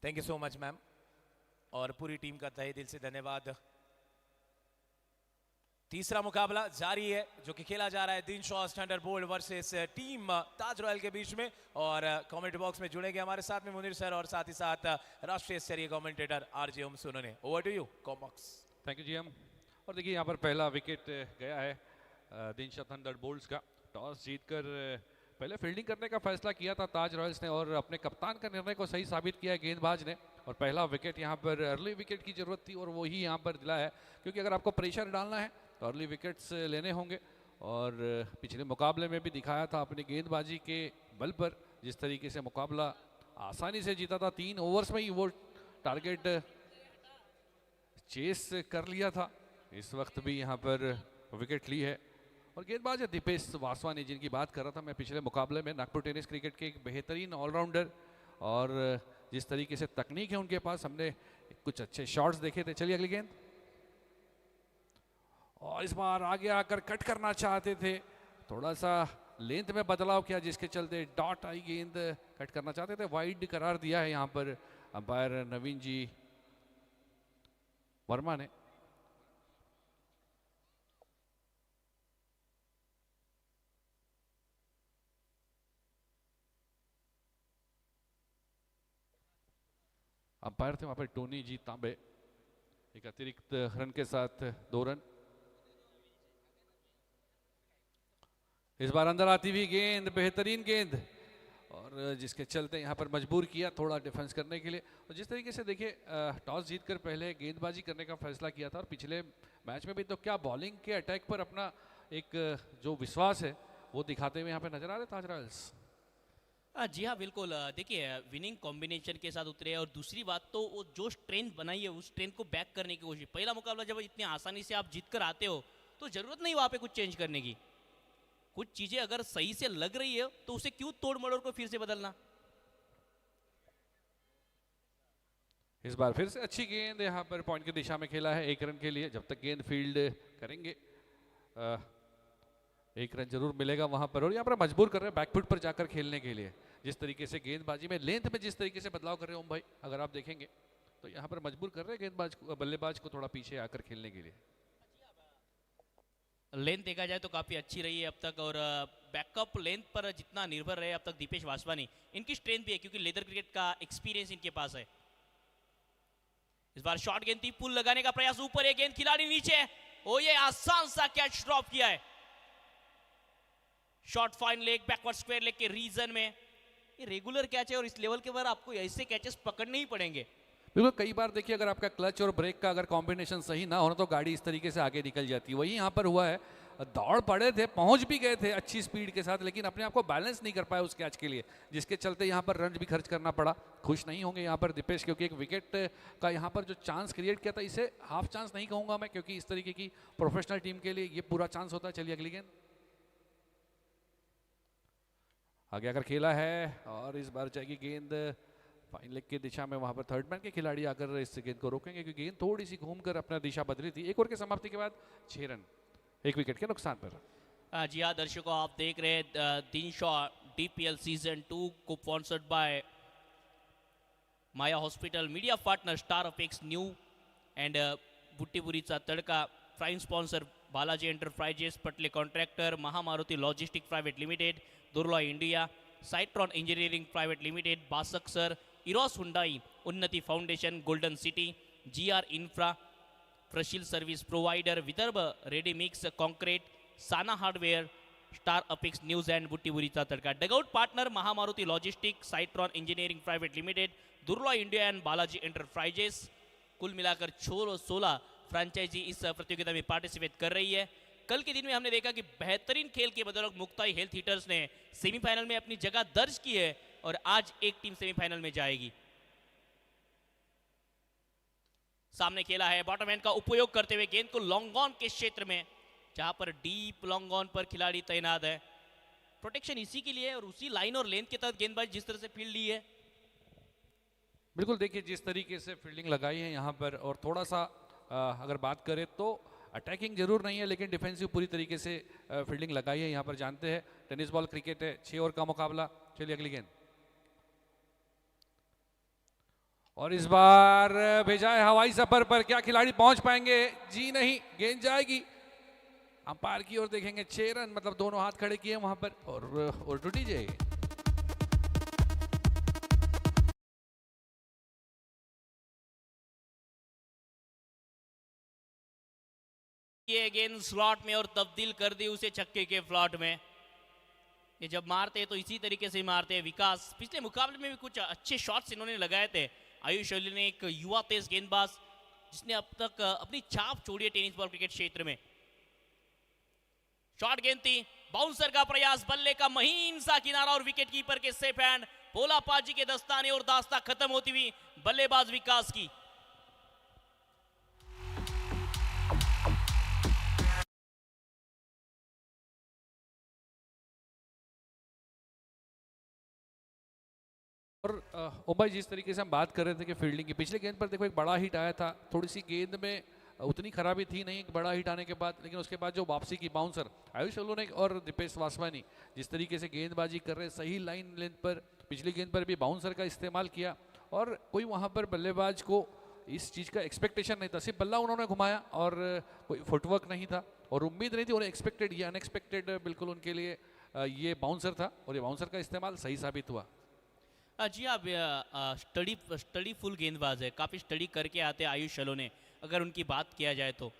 Thank you so much ma'am, और पूरी team का तहे दिल से धन्यवाद। तीसरा मुकाबला जारी है जो कि खेला जा रहा है दिनशॉ थंडरबोल्ट वर्सेस टीम ताज रॉयल के बीच में। और कमेंट बॉक्स में जुड़ेंगे हमारे साथ में मुनीर सर और साथ ही साथ राष्ट्रीय स्तरीय commentator RJ Om Sonone. Over to you कॉमॉक्स। थैंक यू जी एम। और देखिए यहाँ पर पहला विकेट गया है दिनशॉ थंडरबोल्ट्स का। टॉस जीतकर पहले फील्डिंग करने का फैसला किया था ताज रॉयल्स ने और अपने कप्तान का निर्णय को सही साबित किया है गेंदबाज ने। और पहला विकेट यहाँ पर अर्ली विकेट की जरूरत थी और वही यहाँ पर दिला है, क्योंकि अगर आपको प्रेशर डालना है तो अर्ली विकेट्स लेने होंगे। और पिछले मुकाबले में भी दिखाया था अपनी गेंदबाजी के बल पर जिस तरीके से मुकाबला आसानी से जीता था। 3 ओवर्स में ही वो टारगेट चेस कर लिया था। इस वक्त भी यहाँ पर विकेट ली है। और गेंदबाज है दीपेश वासवानी जिनकी बात कर रहा था मैं पिछले मुकाबले में। नागपुर टेनिस क्रिकेट के एक बेहतरीन ऑलराउंडर और जिस तरीके से तकनीक है उनके पास, हमने कुछ अच्छे शॉट्स देखे थे। चलिए अगली गेंद। और इस बार आगे आकर कट करना चाहते थे, थोड़ा सा लेंथ में बदलाव किया जिसके चलते डॉट आई गेंद। कट करना चाहते थे, वाइड करार दिया है यहाँ पर अंपायर नवीन जी वर्मा ने। अंपायर थे वहां पर टोनी जी तांबे। एक अतिरिक्त रन के साथ 2 रन। इस बार अंदर आती हुई गेंद, बेहतरीन गेंद, और जिसके चलते यहाँ पर मजबूर किया थोड़ा डिफेंस करने के लिए। और जिस तरीके से देखिए टॉस जीतकर पहले गेंदबाजी करने का फैसला किया था और पिछले मैच में भी तो क्या बॉलिंग के अटैक पर अपना एक जो विश्वास है वो दिखाते हुए यहाँ पे नजर आ रहे ताज रॉयल्स। जी हाँ बिल्कुल। देखिए विनिंग कॉम्बिनेशन के साथ उतरे और दूसरी बात तो वो जो स्ट्रेंथ बनाई है उस स्ट्रेंथ को बैक करने की कोशिश। पहला मुकाबला जब इतनी आसानी से आप जीत कर आते हो तो जरूरत नहीं वहाँ पे कुछ चेंज करने की। कुछ चीजें अगर सही से लग रही है तो उसे क्यों तोड़ मड़ोड़ को फिर से बदलना। इस बार फिर से अच्छी गेंद यहाँ पर पॉइंट की दिशा में खेला है 1 रन के लिए। जब तक गेंद फील्ड करेंगे 1 रन जरूर मिलेगा वहां पर। और यहाँ पर मजबूर कर रहे हैं बैकफुट पर जाकर खेलने के लिए। जिस तरीके से गेंदबाजी में लेंथ में जिस तरीके से बदलाव कर रहे हैं ओम भाई, अगर आप देखेंगे तो यहाँ पर मजबूर कर रहे हैं गेंदबाज को, बल्लेबाज को थोड़ा पीछे आकर खेलने के लिए। लेंथ देखा जाए तो काफी अच्छी रही है अब तक, और बैकअप लेंथ पर जितना निर्भर रहे अब तक दीपेश वासवानी, इनकी स्ट्रेंथ भी है क्योंकि लेदर क्रिकेट का एक्सपीरियंस इनके पास है। इस बार शॉर्ट गेंद थी, पुल लगाने का प्रयास, ऊपर ये गेंद, खिलाड़ी नीचे। ओ ये आसान सा कैच ड्रॉप किया है। Short fine leg, backward square leg के रीजन में। ये रेगुलर कैच है और इस लेवल के बाद आपको ऐसे कैचेस पकड़ने ही पड़ेंगे। बिल्कुल, कई बार देखिए अगर आपका क्लच और ब्रेक का अगर कॉम्बिनेशन सही ना हो तो गाड़ी इस तरीके से आगे निकल जाती है। वही यहाँ पर हुआ है। दौड़ पड़े थे, पहुंच भी गए थे अच्छी स्पीड के साथ, लेकिन अपने आप को बैलेंस नहीं कर पाए उस कैच के लिए, जिसके चलते यहाँ पर रन भी खर्च करना पड़ा। खुश नहीं होंगे यहाँ पर दीपेश, क्योंकि एक विकेट का यहाँ पर जो चांस क्रिएट किया था, इसे हाफ चांस नहीं कहूंगा मैं, क्योंकि इस तरीके की प्रोफेशनल टीम के लिए ये पूरा चांस होता है। चलिए अगली गेंद। आगे आकर खेला है और इस बार जाएगी गेंद फाइन लेग की दिशा में। वहां पर थर्ड मैन के खिलाड़ी आकर इस गेंद को रोकेंगे क्योंकि गेंद थोड़ी सी घूमकर अपना दिशा बदली थी। 1 ओवर की समाप्ति के बाद 6 रन 1 विकेट के नुकसान पर। जी हाँ दर्शकों, आप देख रहे हैं Dinshaw DPL season 2 cosponsored by Maya Hospital, media partner Star Apex New and बुट्टीपुरीचा तडका, prime sponsor Balaji Enterprises, Patle contractor, Mahamaruti Logistic Private Limited, Durla India, Citron engineering private Limited, Basak sir, Eros Hyundai, Unnati Foundation, Golden City, GR Infra, Prashil Service Provider, Vidarbha Ready Mix Concrete, Sana Hardware, Star Apex News and बुट्टीपुरीचा तडका। Dugout partner Mahamaruti Logistic, Scitron engineering private Limited, Durla India and Balaji enterprises. कुल मिलाकर 16 franchise इस प्रतियोगिता में participate कर रही है। कल के दिन में हमने देखा कि बेहतरीन खेल के बदौलत मुक्ताई हेल्थ हीटर्स ने सेमीफाइनल में अपनी जगह दर्ज की है और आज एक टीम सेमीफाइनल में जाएगी। सामने खेला है बॉटम हैंड का उपयोग करते हुए गेंद को लॉन्ग ऑन के क्षेत्र में, जहां पर डीप लॉन्ग ऑन पर खिलाड़ी तैनात है। प्रोटेक्शन इसी के लिए है और उसी लाइन और लेंथ के तहत गेंदबाज जिस तरह से फील्ड ली है। बिल्कुल, देखिए जिस तरीके से फील्डिंग लगाई है यहाँ पर, और थोड़ा सा अगर बात करें तो अटैकिंग जरूर नहीं है लेकिन डिफेंसिव पूरी तरीके से फील्डिंग लगाई है यहाँ पर। जानते हैं टेनिस बॉल क्रिकेट है, 6 ओवर का मुकाबला। चलिए अगली गेंद। और इस बार भेजा है हवाई सफर पर, क्या खिलाड़ी पहुंच पाएंगे? जी नहीं, गेंद जाएगी अंपायर की ओर, देखेंगे 6 रन, मतलब दोनों हाथ खड़े किए वहां पर और टूटी जाएगी। ये गेंद स्लॉट में और तब्दील कर दी उसे छक्के के फ्लॉट में। ये जब मारते हैं तो इसी तरीके से मारते हैं। विकास पिछले मुकाबले में भी कुछ अच्छे शॉट्स इन्होंने लगाए थे। आयुष अली ने, एक युवा तेज गेंदबाज जिसने अब तक अपनी छाप छोड़ी है टेनिस बॉल क्रिकेट क्षेत्र में। शॉट गेंद थी, बाउंसर का प्रयास, बल्ले का महीन सा किनारा और विकेट कीपर के सेफ हैंड। भोला पाजी के दस्ताने और दास्ता खत्म होती हुई बल्लेबाज विकास की। और ओबाई, जिस तरीके से हम बात कर रहे थे कि फील्डिंग की, पिछले गेंद पर देखो एक बड़ा हिट आया था, थोड़ी सी गेंद में उतनी खराबी थी नहीं एक बड़ा हिट आने के बाद, लेकिन उसके बाद जो वापसी की बाउंसर आयुष अलोने और दीपेश वासवानी जिस तरीके से गेंदबाजी कर रहे, सही लाइन लेंथ पर, पिछली गेंद पर भी बाउंसर का इस्तेमाल किया और कोई वहाँ पर बल्लेबाज को इस चीज़ का एक्सपेक्टेशन नहीं था, सिर्फ बल्ला उन्होंने घुमाया और कोई फुटवर्क नहीं था और उम्मीद नहीं थी उन्हें, एक्सपेक्टेड या अनएक्सपेक्टेड बिल्कुल उनके लिए ये बाउंसर था और ये बाउंसर का इस्तेमाल सही साबित हुआ। जी आप स्टडी फुल गेंदबाज है, काफ़ी स्टडी करके आते हैं आयुष अलोने अगर उनकी बात किया जाए तो।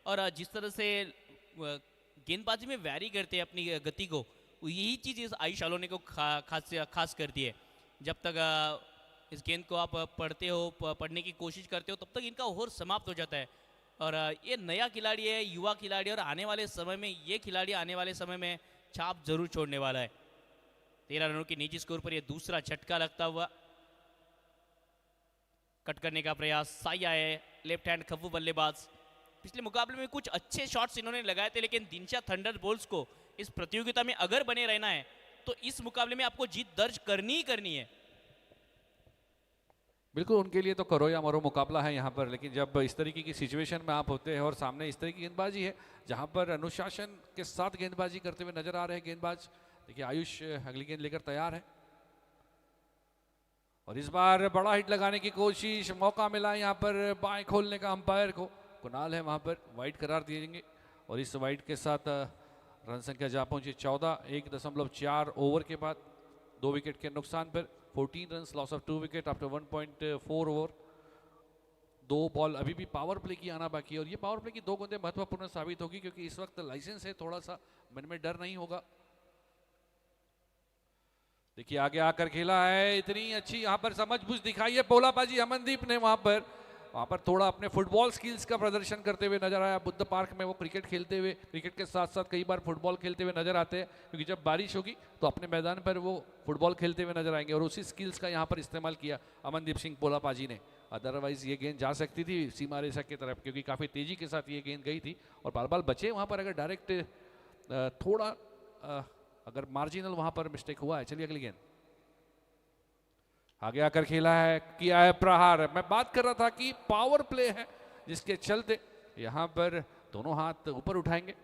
और जिस तरह से गेंदबाजी में वैरी करते हैं अपनी गति को, यही चीज़ इस आयुष अलोने को खास करती है। जब तक इस गेंद को आप पढ़ते हो, पढ़ने की कोशिश करते हो, तब तक इनका ओवर समाप्त हो जाता है। और ये नया खिलाड़ी है, युवा खिलाड़ी, और आने वाले समय में ये खिलाड़ी आने वाले समय में छाप जरूर छोड़ने वाला है। 13 रनों की निजी स्कोर पर यह दूसरा झटका लगता हुआ। कट करने का प्रयास, साया है लेफ्ट हैंड खब्बू बल्लेबाज। पिछले मुकाबले में कुछ अच्छे शॉट्स इन्होंने लगाए थे, लेकिन दिनशा थंडरबोल्ट्स को इस प्रतियोगिता में अगर बने रहना है तो इस मुकाबले में आपको जीत दर्ज करनी ही करनी है। बिल्कुल, उनके लिए तो करो या मरो मुकाबला है यहाँ पर, लेकिन जब इस तरीके की सिचुएशन में आप होते हैं और सामने इस तरह की गेंदबाजी है जहाँ पर अनुशासन के साथ गेंदबाजी करते हुए नजर आ रहे हैं गेंदबाज। देखिए आयुष अगली गेंद लेकर तैयार है और इस बार बड़ा हिट लगाने की कोशिश, मौका मिला यहाँ पर बाएं खोलने का अंपायर को, कुणाल है वहाँ पर, वाइड करार दिएंगे और इस वाइड के साथ रन संख्या जा पहुंची 14, 1.4 ओवर के बाद 2 विकेट के नुकसान पर 14 run, loss of 2 wicket after 1.4 over. 2 ball अभी भी पावर प्ले की आना बाकी है और ये पावर प्ले की 2 गेंदें महत्वपूर्ण साबित होगी क्योंकि इस वक्त लाइसेंस है, थोड़ा सा मन में डर नहीं होगा। देखिए आगे आकर खेला है, इतनी अच्छी यहाँ पर समझबूझ दिखाई है पोलाबाजी अमनदीप ने, वहाँ पर थोड़ा अपने फुटबॉल स्किल्स का प्रदर्शन करते हुए नजर आया। बुद्ध पार्क में वो क्रिकेट खेलते हुए, क्रिकेट के साथ साथ कई बार फुटबॉल खेलते हुए नजर आते हैं क्योंकि जब बारिश होगी तो अपने मैदान पर वो फुटबॉल खेलते हुए नजर आएंगे और उसी स्किल्स का यहाँ पर इस्तेमाल किया अमनदीप सिंह पोलापाजी ने। अदरवाइज ये गेंद जा सकती थी सीमा रेखा की तरफ क्योंकि काफ़ी तेजी के साथ ये गेंद गई थी और बार बार बचे वहाँ पर, अगर डायरेक्ट थोड़ा अगर मार्जिनल वहाँ पर मिस्टेक हुआ है। चलिए अगली गेंद, आगे आकर खेला है, किया है प्रहार। मैं बात कर रहा था कि पावर प्ले है जिसके चलते यहां पर दोनों हाथ ऊपर उठाएंगे।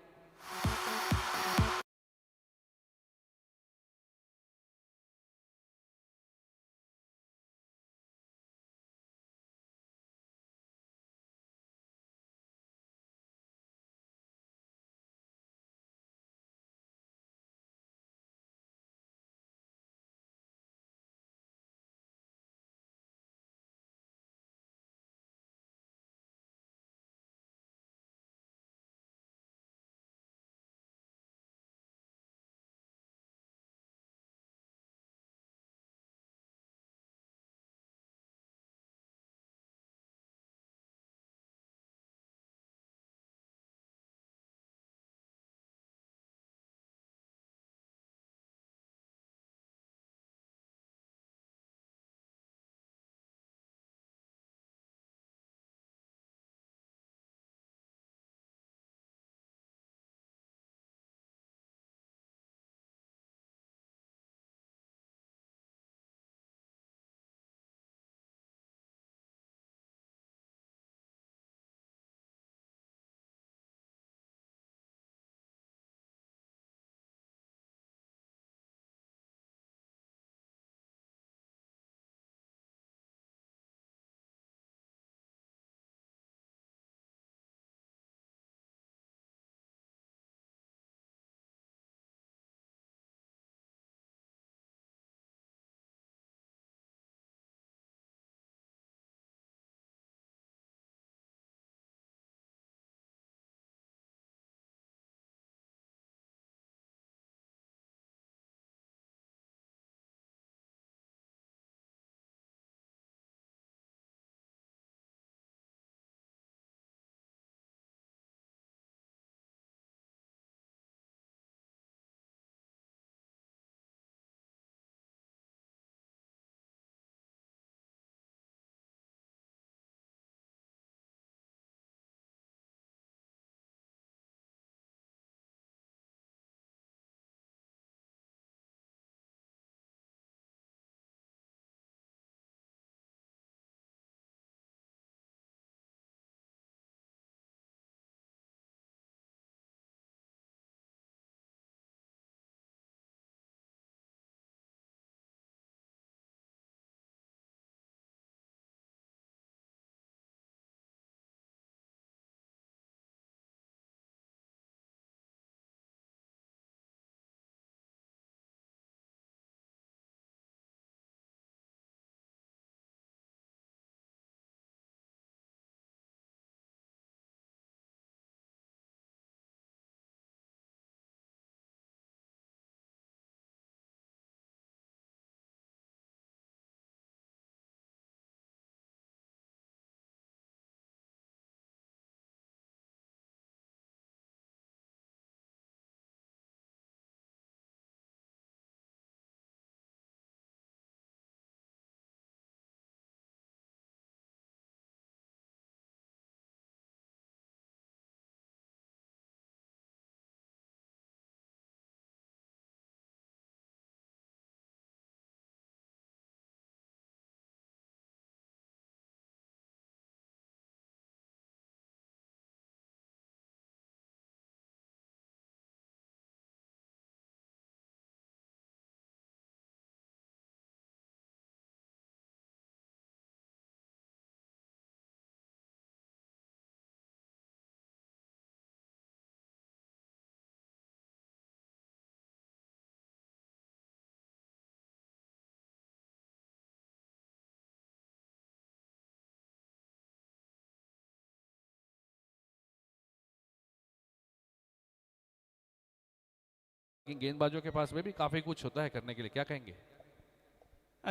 लेकिन गेंदबाजों के पास में भी काफी कुछ होता है करने के लिए, क्या कहेंगे?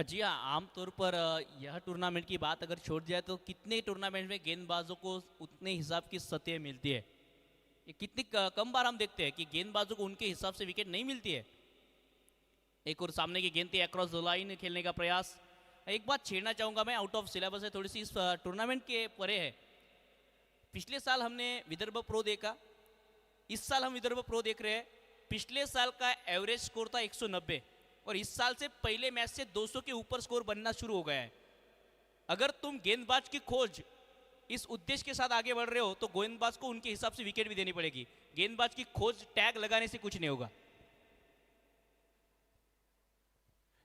जी हाँ, आमतौर पर यह टूर्नामेंट की बात अगर छोड़ जाए तो कितने टूर्नामेंट में गेंदबाजों को उतने हिसाब की सतह मिलती है? ये कितनी कम बार हम देखते हैं कि गेंदबाजों को उनके हिसाब से विकेट नहीं मिलती है। एक और सामने की गेंद थी, अक्रॉस द लाइन खेलने का प्रयास। एक बात छेड़ना चाहूँगा मैं, आउट ऑफ सिलेबस है थोड़ी सी, इस टूर्नामेंट के परे है। पिछले साल हमने विदर्भ प्रो देखा, इस साल हम विदर्भ प्रो देख रहे हैं। पिछले साल का एवरेज स्कोर था 190 और इस साल से पहले मैच से 200 के ऊपर स्कोर बनना शुरू हो गया है। अगर तुम गेंदबाज की खोज इस उद्देश्य के साथ आगे बढ़ रहे हो तो गेंदबाज को उनके हिसाब से विकेट भी देनी पड़ेगी। गेंदबाज की खोज टैग लगाने से कुछ नहीं होगा।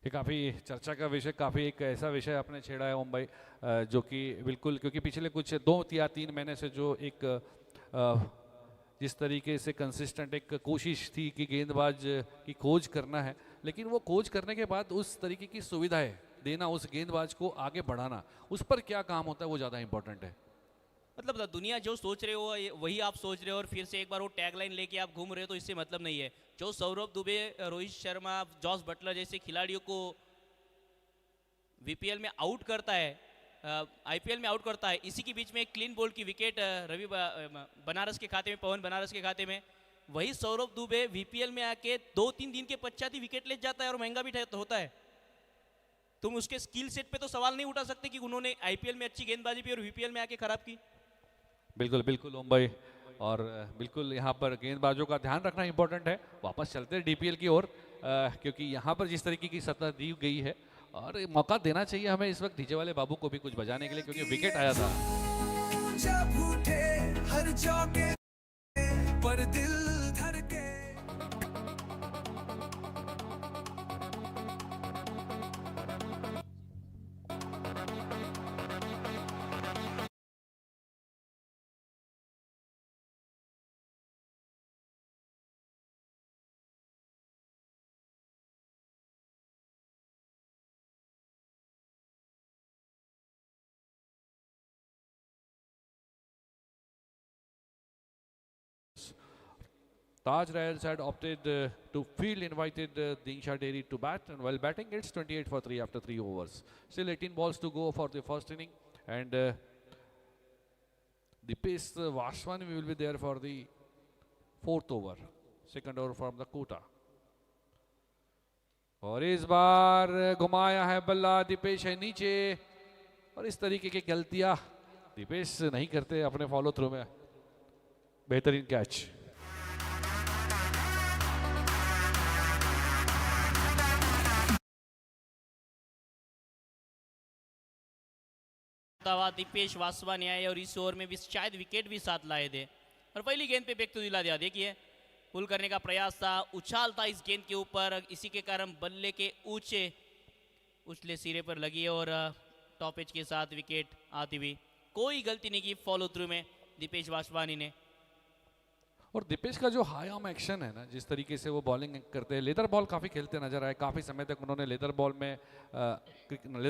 ये काफ़ी चर्चा का विषय, काफ़ी एक ऐसा विषय आपने छेड़ा है ओम भाई, जो कि बिल्कुल, क्योंकि पिछले कुछ 2 या 3 महीने से जो एक जिस तरीके से कंसिस्टेंट एक कोशिश थी कि गेंदबाज की खोज करना है, लेकिन वो खोज करने के बाद उस तरीके की सुविधाएं देना, उस गेंदबाज को आगे बढ़ाना, उस पर क्या काम होता है वो ज़्यादा इंपॉर्टेंट है। मतलब दुनिया जो सोच रहे हो वही आप सोच रहे हो और फिर से एक बार वो टैगलाइन लेके आप घूम रहे हो तो इससे मतलब नहीं है। जो सौरभ दुबे, रोहित शर्मा, जॉस बटलर जैसे खिलाड़ियों को वीपीएल में आउट करता है, आईपीएल में आउट करता है, इसी के बीच में एक क्लीन बोल्ड की विकेट बनारस के खाते में, पवन बनारस के खाते में, वही सौरभ दुबे वीपीएल में आके 2-3 दिन के पश्चात ही विकेट ले जाता है और महंगा भी होता है। तुम उसके स्किल सेट पे तो सवाल नहीं उठा सकते कि उन्होंने आईपीएल में अच्छी गेंदबाजी की और वीपीएल में आके खराब की। बिल्कुल बिल्कुल ओम भाई, और बिल्कुल यहाँ पर गेंदबाजों का ध्यान रखना इंपॉर्टेंट है। वापस चलते हैं डीपीएल की ओर, क्योंकि यहाँ पर जिस तरीके की सतह दी गई है और मौका देना चाहिए हमें इस वक्त डीजे वाले बाबू को भी कुछ बजाने के लिए, क्योंकि विकेट आया था। हर चौके पर दिल धड़के। Taj Rahals had opted to field, invited Dinsha Dairy to bat, and while batting, it's 28 for 3 after 3 overs. Still 18 balls to go for the first inning, and Dipesh Vaswani will be there for the 4th over, second over from the Kota. और इस बार घुमाया है बल्ला, दीपेश है नीचे, और इस तरीके की गलतियां दीपेश नहीं करते अपने फॉलो थ्रू में। बेहतरीन कैच। दीपेश वासवानी आए और इस ओवर में भी शायद विकेट भी साथ लाए थे और पहली गेंद पे बेक तो दिला दिया। देखिए पुल करने का प्रयास था, उछाल था इस गेंद के ऊपर, इसी के कारण बल्ले के उछले सिरे पर लगी और टॉप एज के साथ विकेट आती हुई। कोई गलती नहीं की फॉलो थ्रू में दीपेश वासवानी ने। और दीपेश का जो हाई आर्म एक्शन है ना, जिस तरीके से वो बॉलिंग करते हैं, लेदर बॉल काफ़ी खेलते नजर आए, काफ़ी समय तक उन्होंने लेदर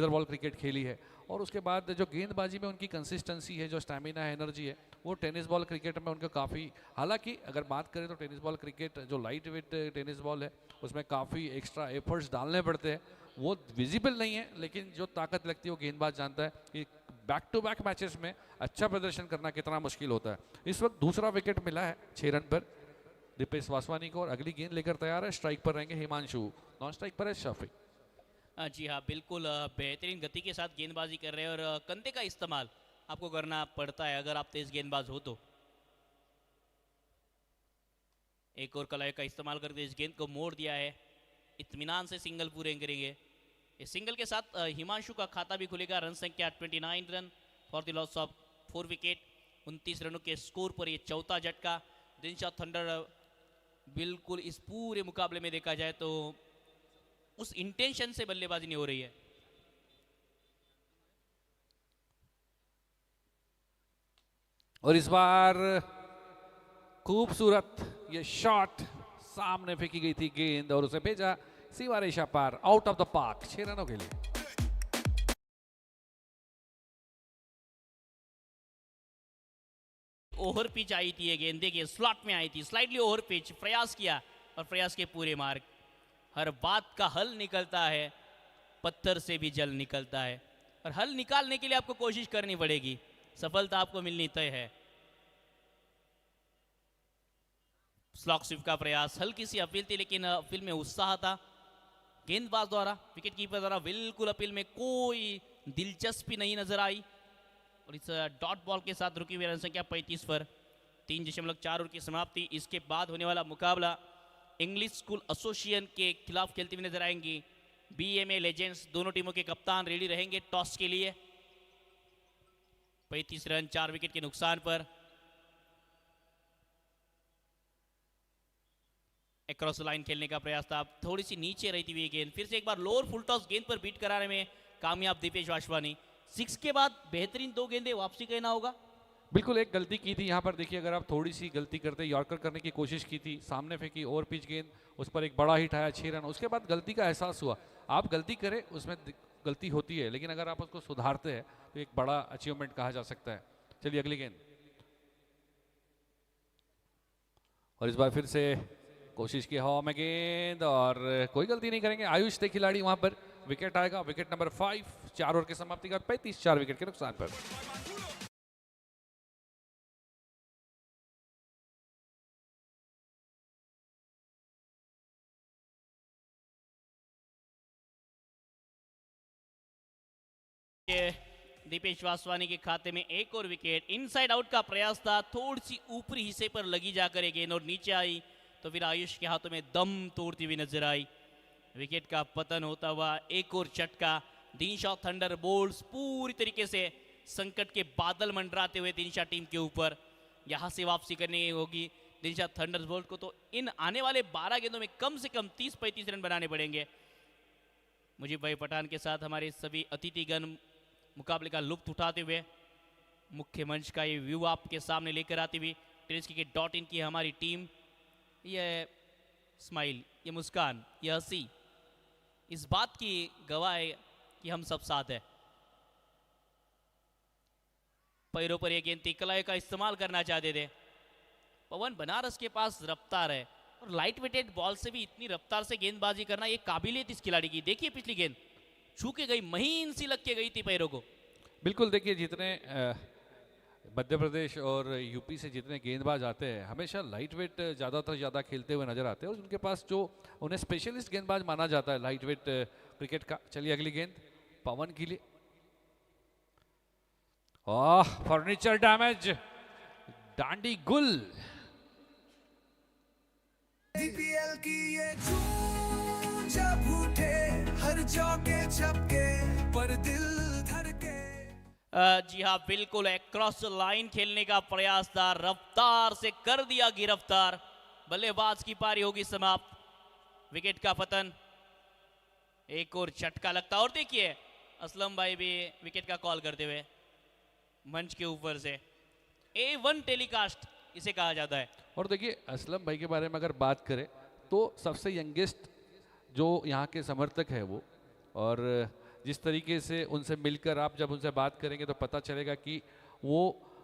बॉल क्रिकेट खेली है, और उसके बाद जो गेंदबाजी में उनकी कंसिस्टेंसी है, जो स्टैमिना है, एनर्जी है, वो टेनिस बॉल क्रिकेट में उनका काफ़ी, हालांकि अगर बात करें तो टेनिस बॉल क्रिकेट जो लाइट वेट टेनिस बॉल है उसमें काफ़ी एक्स्ट्रा एफर्ट्स डालने पड़ते हैं, वो विजिबल नहीं है, लेकिन जो ताकत लगती है वो गेंदबाज जानता है कि बैक टू बैक मैचेस में अच्छा प्रदर्शन करना कितना मुश्किल होता है। इस वक्त दूसरा विकेट मिला है 6 रन पर दीपेश वासवानी को, और अगली गेंद लेकर तैयार है। स्ट्राइक पर रहेंगे हिमांशु, नॉन स्ट्राइक पर है शफी। जी हाँ, बिल्कुल बेहतरीन गति के साथ गेंदबाजी कर रहे हैं और कंधे का इस्तेमाल आपको करना पड़ता है अगर आप तेज गेंदबाज हो तो। एक और कलाई का इस्तेमाल करके इस गेंद को मोड़ दिया है, इत्मीनान से सिंगल पूरे करेंगे। इस सिंगल के साथ हिमांशु का खाता भी खुलेगा। रन संख्या 29 run for the loss of 4 wicket. 29 रनों के स्कोर पर ये चौथा झटका। दिनशा थंडर बिल्कुल इस पूरे मुकाबले में देखा जाए तो उस इंटेंशन से बल्लेबाजी नहीं हो रही है। और इस बार खूबसूरत ये शॉट, सामने फेंकी गई थी गेंद और उसे भेजा सीमा रेशा पार, आउट ऑफ द पार्क, 6 रनों के लिए। ओवर पिच आई थी ये गेंद, देखिए स्लॉट में आई थी, स्लाइडली ओवर पिच, प्रयास किया और प्रयास के पूरे मार्ग। हर बात का हल निकलता है, पत्थर से भी जल निकलता है, और हल निकालने के लिए आपको कोशिश करनी पड़ेगी, सफलता आपको मिलनी तय है। स्लॉक स्विप का प्रयास, हल्की सी अपील थी लेकिन अपील में उत्साह था गेंदबाज द्वारा, विकेट कीपर द्वारा। बिल्कुल अपील में कोई दिलचस्पी नहीं नजर आई, और इस डॉट बॉल के साथ रुकी हुई रन संख्या 35 पर 3.4 ओवर की समाप्ति। इसके बाद होने वाला मुकाबला इंग्लिश स्कूल एसोसिएशन के खिलाफ खेलती हुई नजर आएंगी बीएमए लेजेंड्स। दोनों टीमों के कप्तान रेडी रहेंगे टॉस के लिए। 35 रन 4 विकेट के नुकसान पर। अक्रॉस लाइन खेलने का प्रयास था, थोड़ी सी नीचे रहती हुई गेंद, फिर से एक बार लोअर फुल टॉस गेंद पर बीट कराने में कामयाब दीपेश वाशवानी। 6 के बाद बेहतरीन 2 गेंदें वापसी कहना होगा। बिल्कुल एक गलती की थी यहाँ पर, देखिए अगर आप थोड़ी सी गलती करते, यॉर्कर करने की कोशिश की थी, सामने फेंकी ओवर पिच गेंद, उस पर एक बड़ा हिट आया 6 रन। उसके बाद गलती का एहसास हुआ। आप गलती करें, उसमें गलती होती है, लेकिन अगर आप उसको सुधारते हैं तो एक बड़ा अचीवमेंट कहा जा सकता है। चलिए अगली गेंद, और इस बार फिर से कोशिश की हवा में गेंद, और कोई गलती नहीं करेंगे आयुष थे खिलाड़ी वहां पर। विकेट आएगा, विकेट नंबर 5, 4 ओवर की समाप्ति का 35 4 विकेट के नुकसान पर। दीपेश वासवानी के खाते में एक और विकेट। इनसाइड आउट का प्रयास था, थोड़ी सी ऊपरी हिस्से पर लगी जाकर एक गेंद और नीचे आई, तो फिर आयुष के हाथों में दम तोड़ती हुई नजर आई। विकेट का पतन होता हुआ एक और झटका। दिनशा थंडर बोल्ट्स पूरी तरीके से संकट के बादल मंडराते हुए दिनशा टीम के ऊपर यहां से वापसी करनी होगी दिनशा थंडर बोल्ट को। तो इन आने वाले 12 गेंदों में कम से कम 30-35 रन बनाने पड़ेंगे। मुजीब भाई पठान के साथ हमारे सभी अतिथिगण मुकाबले का लुत्फ उठाते हुए मुख्य मंच का ये व्यू आपके सामने लेकर आती हुई टेनिसक्रिकेट.in की हमारी टीम, ये स्माइल, ये मुस्कान, ये हंसी इस बात की गवाह है कि हम सब साथ हैं। पैरों पर ये गेंद कलाई का इस्तेमाल करना चाहते थे। पवन बनारस के पास रफ्तार है, और लाइट वेटेड बॉल से भी इतनी रफ्तार से गेंदबाजी करना ये काबिलियत इस खिलाड़ी की। देखिए पिछली गेंद छू के गई, महीन सी लग के गई थी पैरों को। बिल्कुल, देखिए जितने मध्य प्रदेश और यूपी से जितने गेंदबाज आते हैं हमेशा लाइट वेट ज़्यादातर ज़्यादा खेलते हुए नजर आते हैं, और उनके पास जो उन्हें स्पेशलिस्ट गेंदबाज माना जाता है लाइट वेट क्रिकेट का। चलिए अगली गेंद पवन के लिए, फर्नीचर डैमेज, डांडी गुल। DPL की ये धूम जब उठे, हर चौके छक्के पर दिल धड़के। जी हाँ, बिल्कुल क्रॉस लाइन खेलने का प्रयास था, रफ्तार से कर दिया गिरफ्तार। बल्लेबाज की पारी होगी समाप्त। विकेट का पतन, एक और झटका लगता। और देखिए असलम भाई भी विकेट का कॉल करते हुए मंच के ऊपर से। A1 टेलीकास्ट इसे कहा जाता है। और देखिए असलम भाई के बारे में अगर बात करें तो सबसे यंगेस्ट जो यहाँ के समर्थक है वो, और जिस तरीके से उनसे मिलकर आप जब उनसे बात करेंगे तो पता चलेगा कि वो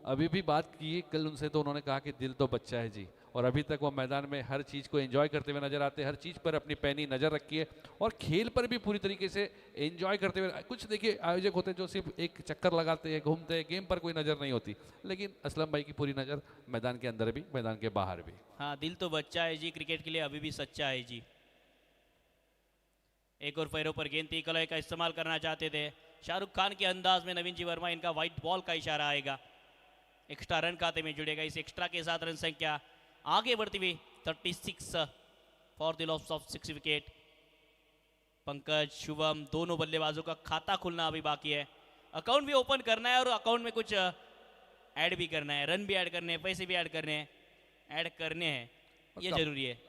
अभी भी बात की कल उनसे, तो उन्होंने कहा कि दिल तो बच्चा है जी, और अभी तक वो मैदान में हर चीज़ को एंजॉय करते हुए नजर आते हैं, हर चीज़ पर अपनी पैनी नज़र रखी है, और खेल पर भी पूरी तरीके से एंजॉय करते हुए। कुछ देखिए आयोजक होते हैं जो सिर्फ एक चक्कर लगाते हैं, घूमते हैं, गेम पर कोई नज़र नहीं होती, लेकिन असलम भाई की पूरी नज़र मैदान के अंदर भी मैदान के बाहर भी। हाँ, दिल तो बच्चा है जी, क्रिकेट के लिए अभी भी सच्चा है जी। एक और पैरों पर गेंद थी, कलाई का इस्तेमाल करना चाहते थे शाहरुख खान के अंदाज में नवीन जी वर्मा। इनका व्हाइट बॉल का इशारा आएगा, एक्स्ट्रा रन खाते में जुड़ेगा। इस एक्स्ट्रा के साथ रन संख्या आगे बढ़ती हुई 36 for the loss of 6 wicket. Pankaj, Shubham दोनों बल्लेबाजों का खाता खुलना अभी बाकी है। अकाउंट भी ओपन करना है और अकाउंट में कुछ ऐड भी करना है, रन भी ऐड करने हैं, पैसे भी ऐड करने हैं, ऐड करने हैं, ये जरूरी है।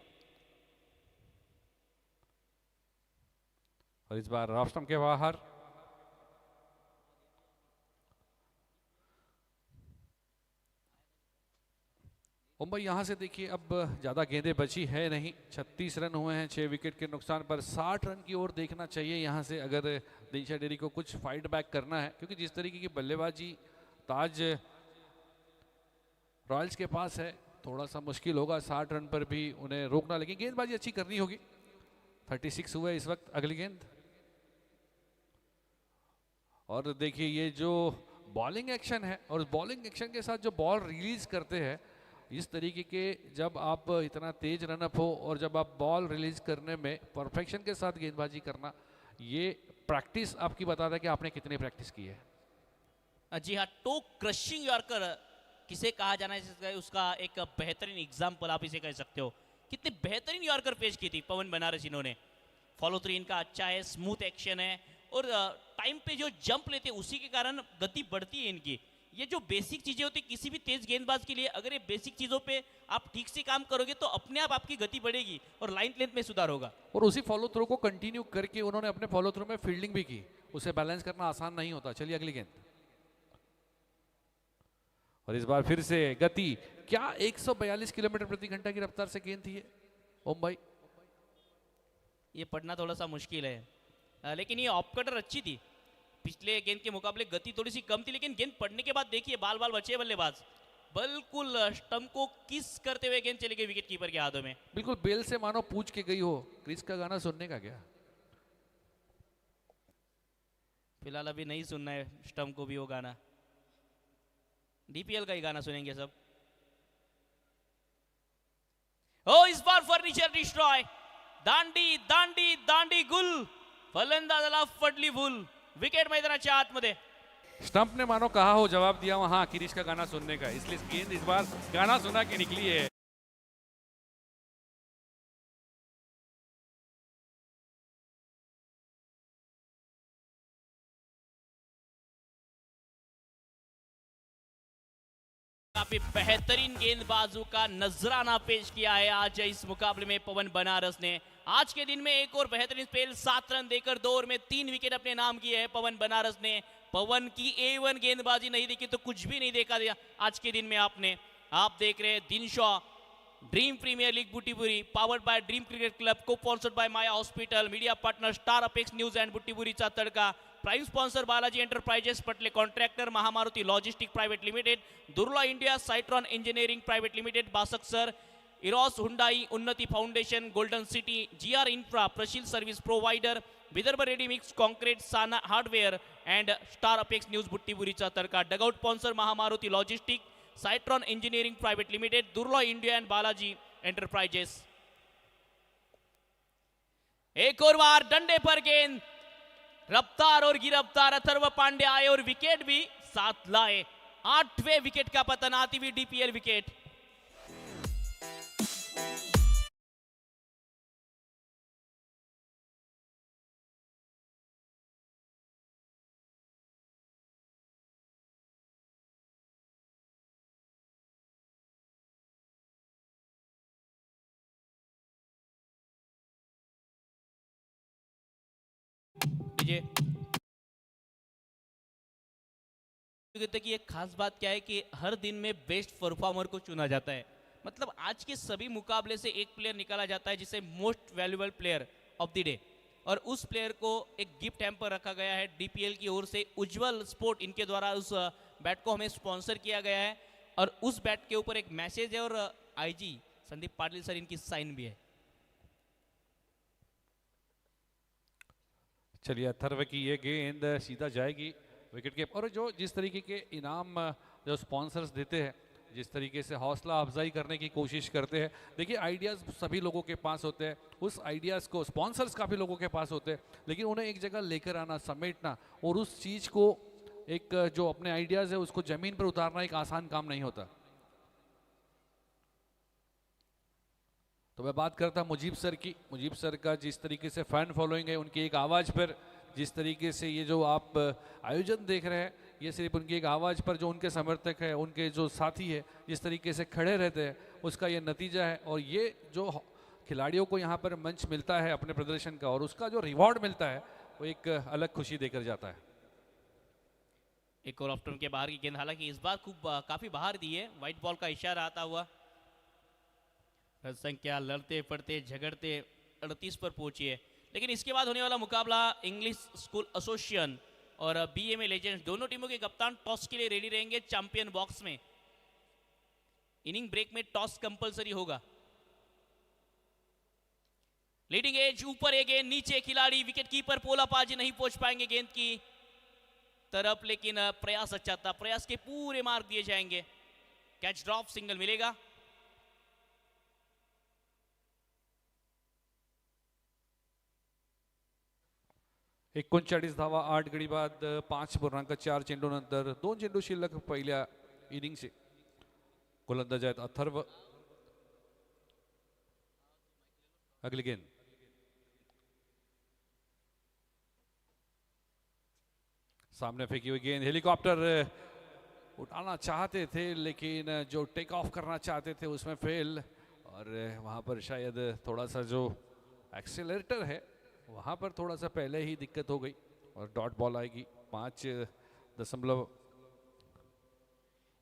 और इस बार ऑफ स्टंप के बाहर मुंबई यहाँ से देखिए अब ज़्यादा गेंदें बची है नहीं, 36 रन हुए हैं 6 विकेट के नुकसान पर। 60 रन की ओर देखना चाहिए यहाँ से अगर दिनशा डेरी को कुछ फाइट बैक करना है, क्योंकि जिस तरीके की बल्लेबाजी ताज रॉयल्स के पास है थोड़ा सा मुश्किल होगा 60 रन पर भी उन्हें रोकना, लेकिन गेंदबाजी अच्छी करनी होगी। 36 हुए इस वक्त। अगली गेंद, और देखिए ये जो बॉलिंग एक्शन है और बॉलिंग एक्शन के साथ जो बॉल रिलीज करते हैं, इस तरीके के जब आप इतना तेज रनअप हो और जब आप बॉल रिलीज करने में परफेक्शन के साथ गेंदबाजी करना, ये प्रैक्टिस आपकी बताता है कि आपने कितनी प्रैक्टिस की है। जी हाँ, टो क्रशिंग यॉर्कर किसे कहा जाना है, उसका एक बेहतरीन एग्जाम्पल आप इसे कह सकते हो। कितनी बेहतरीन यॉर्कर पेश की थी पवन बनारस इन्होंने। फॉलो थ्रू इनका अच्छा है, स्मूथ एक्शन है और टाइम पे जो जंप लेते हैं उसी के कारण गति बढ़ती है इनकी। ये जो बेसिक चीजें होती है किसी भी तेज गेंदबाज के लिए, अगर ये बेसिक चीजों पे आप ठीक से काम करोगे तो अपने आप आपकी गति बढ़ेगी और लाइन लेंथ में सुधार होगा। और उसी फॉलो थ्रू को कंटिन्यू करके उन्होंने अपने फॉलो थ्रू में फील्डिंग भी की, उसे बैलेंस करना आसान नहीं होता। चलिए अगली गेंद, और इस बार फिर से गति, क्या 142 किलोमीटर प्रति घंटा की रफ्तार से गेंद थी ये ओम भाई? ये पढ़ना थोड़ा सा मुश्किल है, लेकिन ये ऑफ कटर अच्छी थी। पिछले गेंद के मुकाबले गति थोड़ी सी कम थी, लेकिन गेंद पड़ने के बाद देखिए बाल बाल बचे बल्लेबाज, बिल्कुल स्टंप को किस करते हुए गेंद चली गई विकेट कीपर के हाथों में। बिल्कुल बेल से मानो पूछ के गई हो। क्रिस का गाना सुनने का क्या? फिलहाल अभी नहीं सुनना है स्टंप को भी वो गाना, डीपीएल का ही गाना सुनेंगे सब। ओ इस बार फर्निचर डिस्ट्रॉय, दांडी दांडी दांडी गुल, फलंदाजाला फडली भूल, विकेट मैदानाच्या आतमध्ये। स्टंप ने मानो कहा हो, जवाब दिया वहां किरीश का गाना सुनने का, इसलिए गेंद इस बार गाना सुना के निकली है। काफी बेहतरीन गेंदबाजों का नजराना पेश किया है आज इस मुकाबले में पवन बनारस ने। आज के दिन में एक और बेहतरीन स्पेल, 7 रन देकर 2 ओवर में 3 विकेट अपने नाम किए हैं पवन बनारस ने। पवन की A1 गेंदबाजी नहीं देखी तो कुछ भी नहीं देखा दिया आज के दिन में आपने। आप देख रहे हैं Dinshaw, Dream Premier League Buttipuri, powered by Dream Cricket Club, cosponsored by Maya Hospital, media partner Star Apex News and बुट्टीपुरीचा तडका, prime sponsor Balaji Enterprises, Patle contractor Mahamaruti Logistic Private limited, Durla India, Citron engineering private Limited, Basak sir, Eros Hyundai, Unnati Foundation, Golden City, GR Infra, Prashil Service Provider, Vidarbha Ready Mix Concrete, Sana Hardware and Star Apex News बुट्टीपुरीचा तडका। Dugout sponsor महामारुती logistic, Scitron engineering private limited, Durla India and Balaji enterprises. एक और बार डंडे पर गेंद, रफ्तार और गिरफ्तार अथर्व पांडे आए और विकेट भी साथ लाए। 8वें विकेट का पतन, आती हुई डीपीएल विकेट। कि एक खास बात क्या है कि हर दिन में बेस्ट परफॉर्मर को चुना जाता है। मतलब आज के सभी मुकाबले से एक प्लेयर निकाला जाता है जिसे most valuable player of the day, और उस प्लेयर को एक गिफ्ट हैम्पर रखा गया है डीपीएल की ओर से। उज्जवल स्पोर्ट इनके द्वारा उस बैट को हमें स्पॉन्सर किया गया है, और उस बैट के ऊपर एक मैसेज है और आईजी संदीप पाटिल सर इनकी साइन भी है। चलिए अथर्व की ये गेंद सीधा जाएगी विकेट के, और जो जिस तरीके के इनाम जो स्पॉन्सर्स देते हैं, जिस तरीके से हौसला अफजाई करने की कोशिश करते हैं, देखिए आइडियाज़ सभी लोगों के पास होते हैं, उस आइडियाज़ को स्पॉन्सर्स काफ़ी लोगों के पास होते हैं, लेकिन उन्हें एक जगह लेकर आना, समेटना और उस चीज़ को एक जो अपने आइडियाज़ है उसको ज़मीन पर उतारना एक आसान काम नहीं होता। तो मैं बात करता मुजीब सर की। मुजीब सर का जिस तरीके से फ़ैन फॉलोइंग है, उनकी एक आवाज़ पर जिस तरीके से ये जो आप आयोजन देख रहे हैं, ये सिर्फ उनकी एक आवाज़ पर जो उनके समर्थक है, उनके जो साथी है, जिस तरीके से खड़े रहते हैं, उसका ये नतीजा है। और ये जो खिलाड़ियों को यहाँ पर मंच मिलता है अपने प्रदर्शन का, और उसका जो रिवॉर्ड मिलता है, वो एक अलग खुशी देकर जाता है। एक और ऑफ टर्न के बाहर की गेंद, हालांकि इस बार काफी बाहर दी है, व्हाइट बॉल का इशारा आता हुआ। रन संख्या लड़ते पड़ते झगड़ते 38 पर पहुंची है, लेकिन इसके बाद होने वाला मुकाबला इंग्लिश स्कूल एसोसिएशन और बीएमए लेजेंड्स, दोनों टीमों के कप्तान टॉस के लिए रेडी रहेंगे चैंपियन बॉक्स में। इनिंग ब्रेक में टॉस कंपलसरी होगा। लीडिंग एज ऊपर एक गेंद, नीचे खिलाड़ी, विकेट कीपर पोला पाजी नहीं पहुंच पाएंगे गेंद की तरफ, लेकिन प्रयास अच्छा था, प्रयास के पूरे मार्क दिए जाएंगे। कैच ड्रॉप, सिंगल मिलेगा। एकोणचाळीस धावा 8 गडी बाद 5.4 चेंडूनंतर 2 चेंडू शिल्लक पहिल्या इनिंगचे। गोलंदाज आहेत अथर्व। अगली गेंद सामने फेंकी हुई गेंद, हेलीकॉप्टर उठाना चाहते थे लेकिन जो टेक ऑफ करना चाहते थे उसमें फेल, और वहां पर शायद थोड़ा सा जो एक्सेलरेटर है वहां पर थोड़ा सा पहले ही दिक्कत हो गई और डॉट बॉल आएगी। 5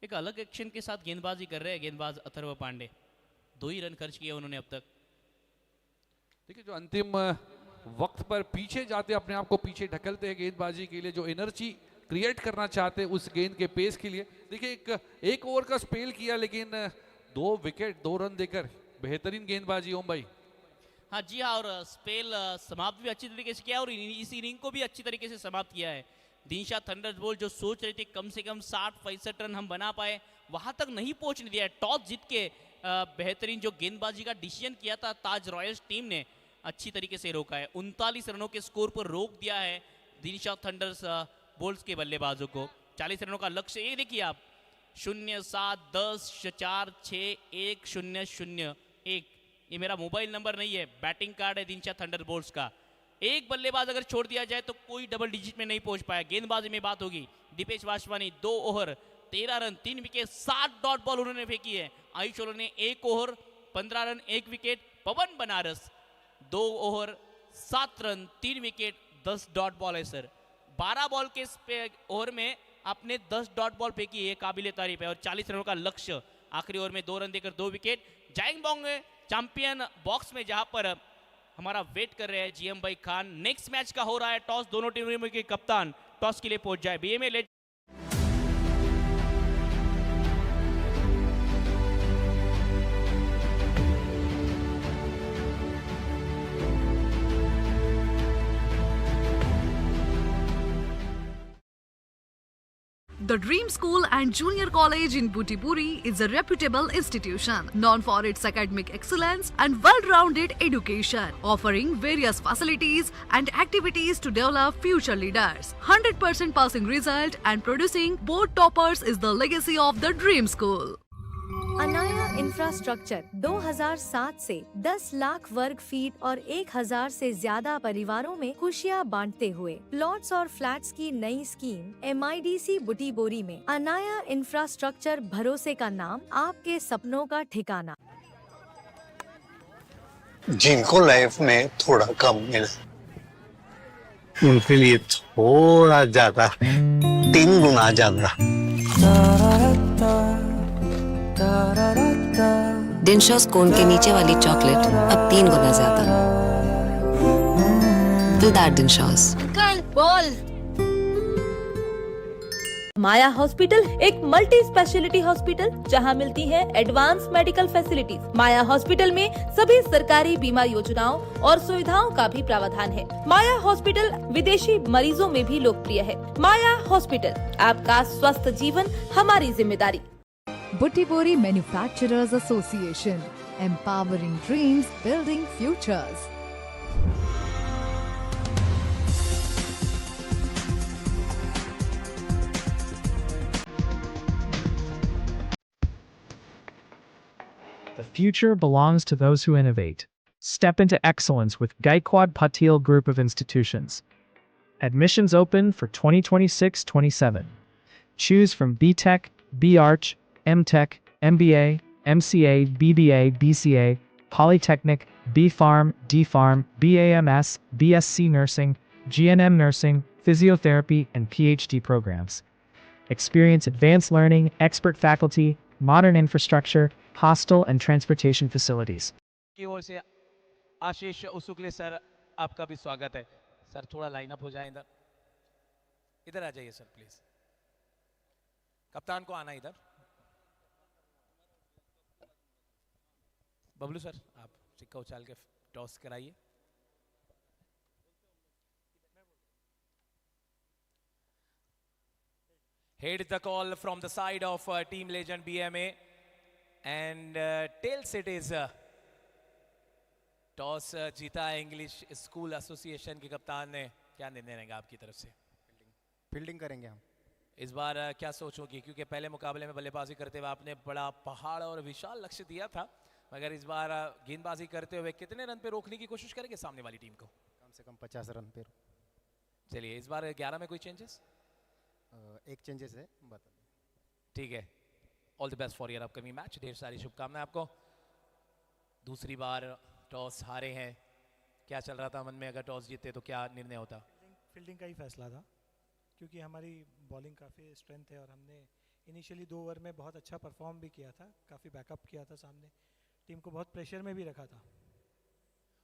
एक अलग एक्शन के साथ गेंदबाजी कर रहे हैं गेंदबाज अथर्व पांडे। 2 ही रन खर्च किए उन्होंने अब तक। देखिए जो अंतिम वक्त पर पीछे जाते, अपने आप को पीछे ढकलते हैं गेंदबाजी के लिए, जो एनर्जी क्रिएट करना चाहते हैं उस गेंद के पेस के लिए। देखिए एक ओवर का स्पेल किया लेकिन 2 विकेट 2 रन देकर बेहतरीन गेंदबाजी ओम भाई। हाँ जी हाँ, और स्पेल समाप्त भी अच्छी तरीके से किया और इस इनिंग को भी अच्छी तरीके से समाप्त किया है। दिनशा थंडरबोल्ट जो सोच रहे थे कम से कम 60-65 रन हम बना पाए, वहां तक नहीं पहुंचने दिया है। टॉस जीत के बेहतरीन जो गेंदबाजी का डिसीजन किया था ताज रॉयल्स टीम ने, अच्छी तरीके से रोका है। 39 रनों के स्कोर पर रोक दिया है दिनशा थंडर्स बोल्ट्स के बल्लेबाजों को। 40 रनों का लक्ष्य, ये देखिए आप, 0 7 10 4 6 1 0 0 1, ये मेरा मोबाइल नंबर नहीं है, बैटिंग कार्ड है दिनशा थंडरबोल्ट्स का। एक बल्लेबाज अगर छोड़ दिया जाए तो कोई डबल डिजिट में नहीं पहुंच पाया। गेंदबाजी में बात होगी। Dipesh Vaswani 2 over 13 run 3 wicket 7 dot ball उन्होंने फेंकी है। आयुष ओवर ने 1 over 15 run 1 wicket. Pawan Banaras 2 over 7 run 3 wicket 10 dot ball है सर। 12 बॉल के ओवर में आपने 10 डॉट बॉल फेंकी है, काबिले तारीफ है। और 40 रनों का लक्ष्य, आखिरी ओवर में 2 रन देकर 2 विकेट। जाइंग बॉन्ग चैंपियन बॉक्स में जहां पर हमारा वेट कर रहे हैं जीएम भाई खान। नेक्स्ट मैच का हो रहा है टॉस, दोनों टीमों के कप्तान टॉस के लिए पहुंच जाए। बीएमए ले The Dream School and Junior College in Butiburi is a reputable institution known for its academic excellence and well-rounded education, offering various facilities and activities to develop future leaders. 100% passing result and producing board toppers is the legacy of the Dream School. Anaya infrastructure 2007 से 10 लाख वर्ग feet और 1000 से ज्यादा परिवारों में खुशियां बांटते हुए प्लॉट्स और फ्लैट्स की नई स्कीम MIDC बुटीबोरी में। अनाया इंफ्रास्ट्रक्चर, भरोसे का नाम, आपके सपनों का ठिकाना। जिनको लाइफ में थोड़ा कम मिले उनके लिए थोड़ा ज्यादा, 3 गुना ज्यादा। डिनशॉस कोन के नीचे वाली चॉकलेट अब 3 गुना ज्यादा। दिलदार डिनशॉस। बोल। माया हॉस्पिटल एक मल्टी स्पेशलिटी हॉस्पिटल जहां मिलती है एडवांस मेडिकल फैसिलिटीज। माया हॉस्पिटल में सभी सरकारी बीमा योजनाओं और सुविधाओं का भी प्रावधान है। माया हॉस्पिटल विदेशी मरीजों में भी लोकप्रिय है। माया हॉस्पिटल, आपका स्वस्थ जीवन हमारी जिम्मेदारी। Butibori Manufacturers Association, empowering dreams, building futures. The future belongs to those who innovate. Step into excellence with Gaikwad Patil Group of Institutions. Admissions open for 2026-27. Choose from BTech, BArch, MTech, MBA, MCA, BBA, BCA, Polytechnic, BPharm, DPharm, BAMS, BSc Nursing, GNM Nursing, Physiotherapy, and PhD programs. Experience advanced learning, expert faculty, modern infrastructure, hostel and transportation facilities. की ओर से आशीष उसुकले sir, आपका भी स्वागत है। Sir थोड़ा line up हो जाए, इधर इधर आ जाइए सर प्लीज। कप्तान को आना इधर। बबलू सर, आप सिक्का उछाल के टॉस कराइए। Here is the call from the side of Team Legend BMA, and tails it is toss जीता है इंग्लिश स्कूल एसोसिएशन के कप्तान ने। क्या निर्णय रहेगा आपकी तरफ से? फील्डिंग करेंगे हम इस बार क्या सोचोगे, क्योंकि पहले मुकाबले में बल्लेबाजी करते हुए आपने बड़ा पहाड़ और विशाल लक्ष्य दिया था, मगर इस बार गेंदबाजी करते हुए कितने रन पे रोकने की कोशिश करेंगे सामने वाली टीम को? कम से कम 50 रन पे। चलिए, इस बार 11 में कोई चेंजेस? एक चेंजेस है, बता। ठीक है, all the best for your upcoming match, ढेर सारी शुभकामनाएं आपको। दूसरी बार टॉस हारे हैं, क्या चल रहा था मन में? अगर टॉस जीते तो क्या निर्णय होता? फील्डिंग का ही फैसला था, क्योंकि हमारी बॉलिंग काफ़ी स्ट्रेंथ है और हमने इनिशियली 2 ओवर में बहुत अच्छा परफॉर्म भी किया था, काफ़ी बैकअप किया था, सामने टीम को बहुत प्रेशर में भी रखा था।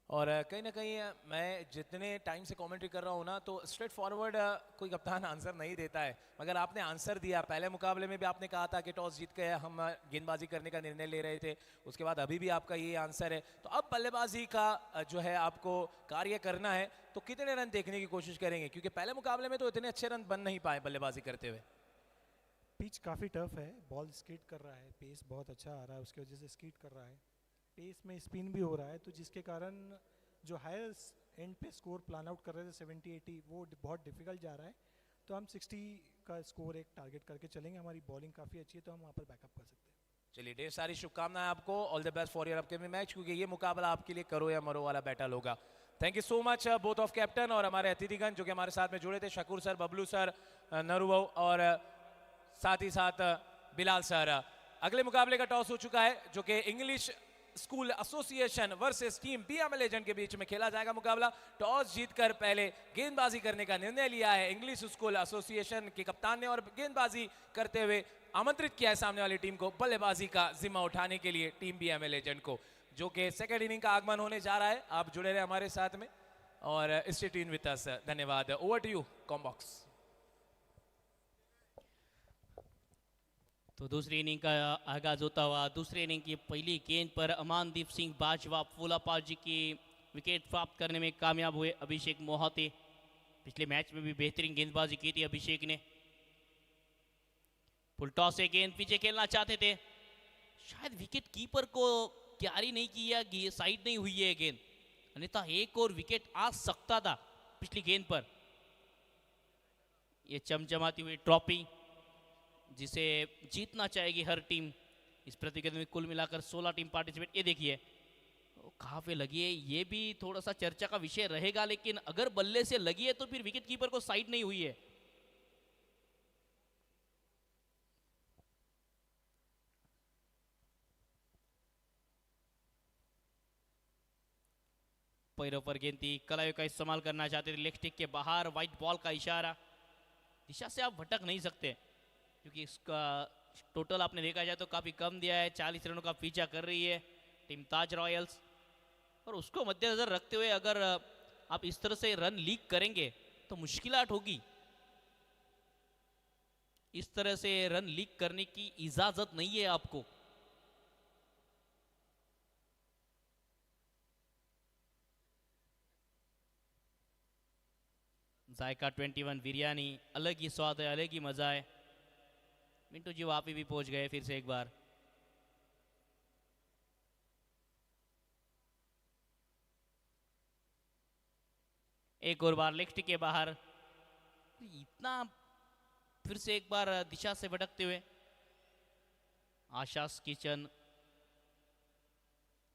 और कहीं ना कहीं मैं जितने टाइम से कमेंट्री कर रहा हूँ ना, तो स्ट्रेट फॉरवर्ड कोई कप्तान आंसर नहीं देता है, मगर आपने आंसर दिया। पहले मुकाबले में भी आपने कहा था कि टॉस जीत के हम गेंदबाजी करने का निर्णय ले रहे थे, उसके बाद अभी भी आपका ये आंसर है। तो अब बल्लेबाजी का जो है आपको कार्य करना है, तो कितने रन देखने की कोशिश करेंगे? क्योंकि पहले मुकाबले में तो इतने अच्छे रन बन नहीं पाए बल्लेबाजी करते हुए। पिच काफ़ी टफ है, बॉल स्कीट कर रहा है, पेस बहुत अच्छा आ रहा है, उसकी वजह से स्कीट कर रहा है, पेस में स्पिन भी हो रहा है, तो जिसके कारण जो हायर एंड पे स्कोर प्लान आउट कर रहे थे 70-80, वो बहुत डिफिकल्ट जा रहा है। तो हम 60 का स्कोर एक टारगेट करके चलेंगे। हमारी बॉलिंग काफ़ी अच्छी है, तो हम वहाँ पर बैकअप कर सकते हैं। चलिए, ढेर सारी शुभकामनाएं आपको, all the best for your upcoming match, क्योंकि ये मुकाबला आपके लिए करो या मरो वाला बैटल होगा। Thank you so much both of captain और हमारे अतिथिगण जो कि हमारे साथ में जुड़े थे, शकूर सर, बबलू सर, नरूभाऊ और साथ ही साथ बिलाल सर। अगले मुकाबले का टॉस हो चुका है, जो कि English school association versus team BMA legend के बीच में खेला जाएगा मुकाबला। टॉस जीतकर पहले गेंदबाजी करने का निर्णय लिया है इंग्लिश स्कूल एसोसिएशन के कप्तान ने, और गेंदबाजी करते हुए आमंत्रित किया है सामने वाली टीम को बल्लेबाजी का जिम्मा उठाने के लिए टीम बीएमए लेजेंड को, जो कि सेकंड इनिंग का आगमन होने जा रहा है। आप जुड़े रहे हमारे साथ में और स्टे ट्यून विद अस। धन्यवाद। Over to you combox. तो दूसरी इनिंग का आगाज होता हुआ, दूसरी इनिंग की पहली गेंद पर अमानदीप सिंह बाजवा फूलापाल जी की विकेट प्राप्त करने में कामयाब हुए अभिषेक मोहते। पिछले मैच में भी बेहतरीन गेंदबाजी की थी अभिषेक ने। फुल टॉस से गेंद पीछे खेलना चाहते थे, शायद विकेट कीपर को क्यारी नहीं किया, साइड नहीं हुई है गेंद, अन्यथा एक और विकेट आ सकता था पिछली गेंद पर। ये चमचमाती हुई ट्रॉफी जिसे जीतना चाहेगी हर टीम। इस प्रतियोगिता में कुल मिलाकर 16 टीम पार्टिसिपेट। ये देखिए कहाँ पे लगी है, ये भी थोड़ा सा चर्चा का विषय रहेगा, लेकिन अगर बल्ले से लगी है तो फिर विकेट कीपर को साइड नहीं हुई है। पैरों पर गेंद थी, कलाइयों का इस्तेमाल करना चाहते थे, लेग स्टिक के बाहर, व्हाइट बॉल का इशारा। दिशा से आप भटक नहीं सकते, क्योंकि इसका टोटल आपने देखा जाए तो काफ़ी कम दिया है। 40 रनों का पीछा कर रही है टीम ताज रॉयल्स, और उसको मद्देनजर रखते हुए अगर आप इस तरह से रन लीक करेंगे तो मुश्किलात होगी। इस तरह से रन लीक करने की इजाजत नहीं है आपको। जायका 21 बिरयानी, अलग ही स्वाद है, अलग ही मजा है। मिंटू जी वहां पे भी पहुंच गए फिर से एक बार। एक और बार लेग स्टिक के बाहर, इतना फिर से एक बार दिशा से भटकते हुए। आशास किचन,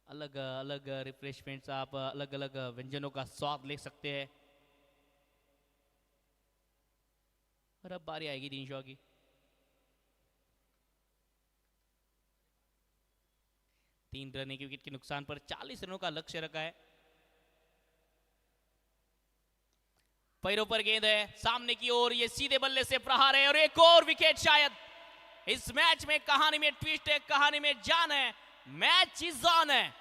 अलग अलग रिफ्रेशमेंट्स, आप अलग अलग व्यंजनों का स्वाद ले सकते हैं। और अब बारी आएगी 3 शॉट की। 3 रन की विकेट के नुकसान पर 40 रनों का लक्ष्य रखा है। पैरों पर गेंद है सामने की ओर, ये सीधे बल्ले से प्रहार है और एक और विकेट। शायद इस मैच में कहानी में ट्विस्ट है, कहानी में जान है, मैच इज ऑन है।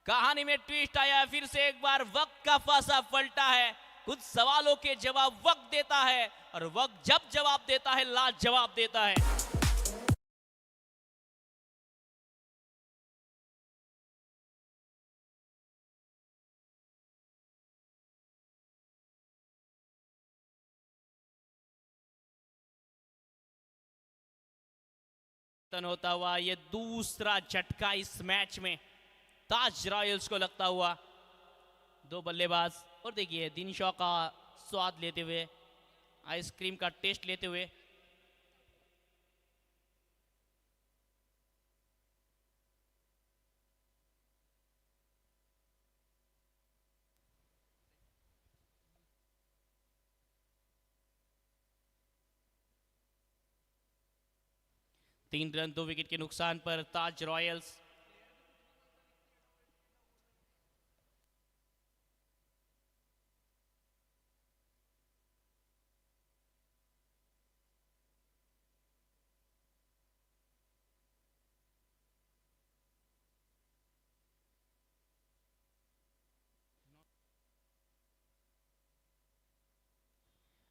कहानी में ट्विस्ट आया, फिर से एक बार वक्त का फासा पलटा है। कुछ सवालों के जवाब वक्त देता है, और वक्त जब जवाब देता है लाजवाब देता है। परिवर्तन होता हुआ ये दूसरा झटका इस मैच में ताज रॉयल्स को लगता हुआ। दो बल्लेबाज और देखिए दिनशॉ का स्वाद लेते हुए, आइसक्रीम का टेस्ट लेते हुए। तीन रन 2 विकेट के नुकसान पर ताज रॉयल्स।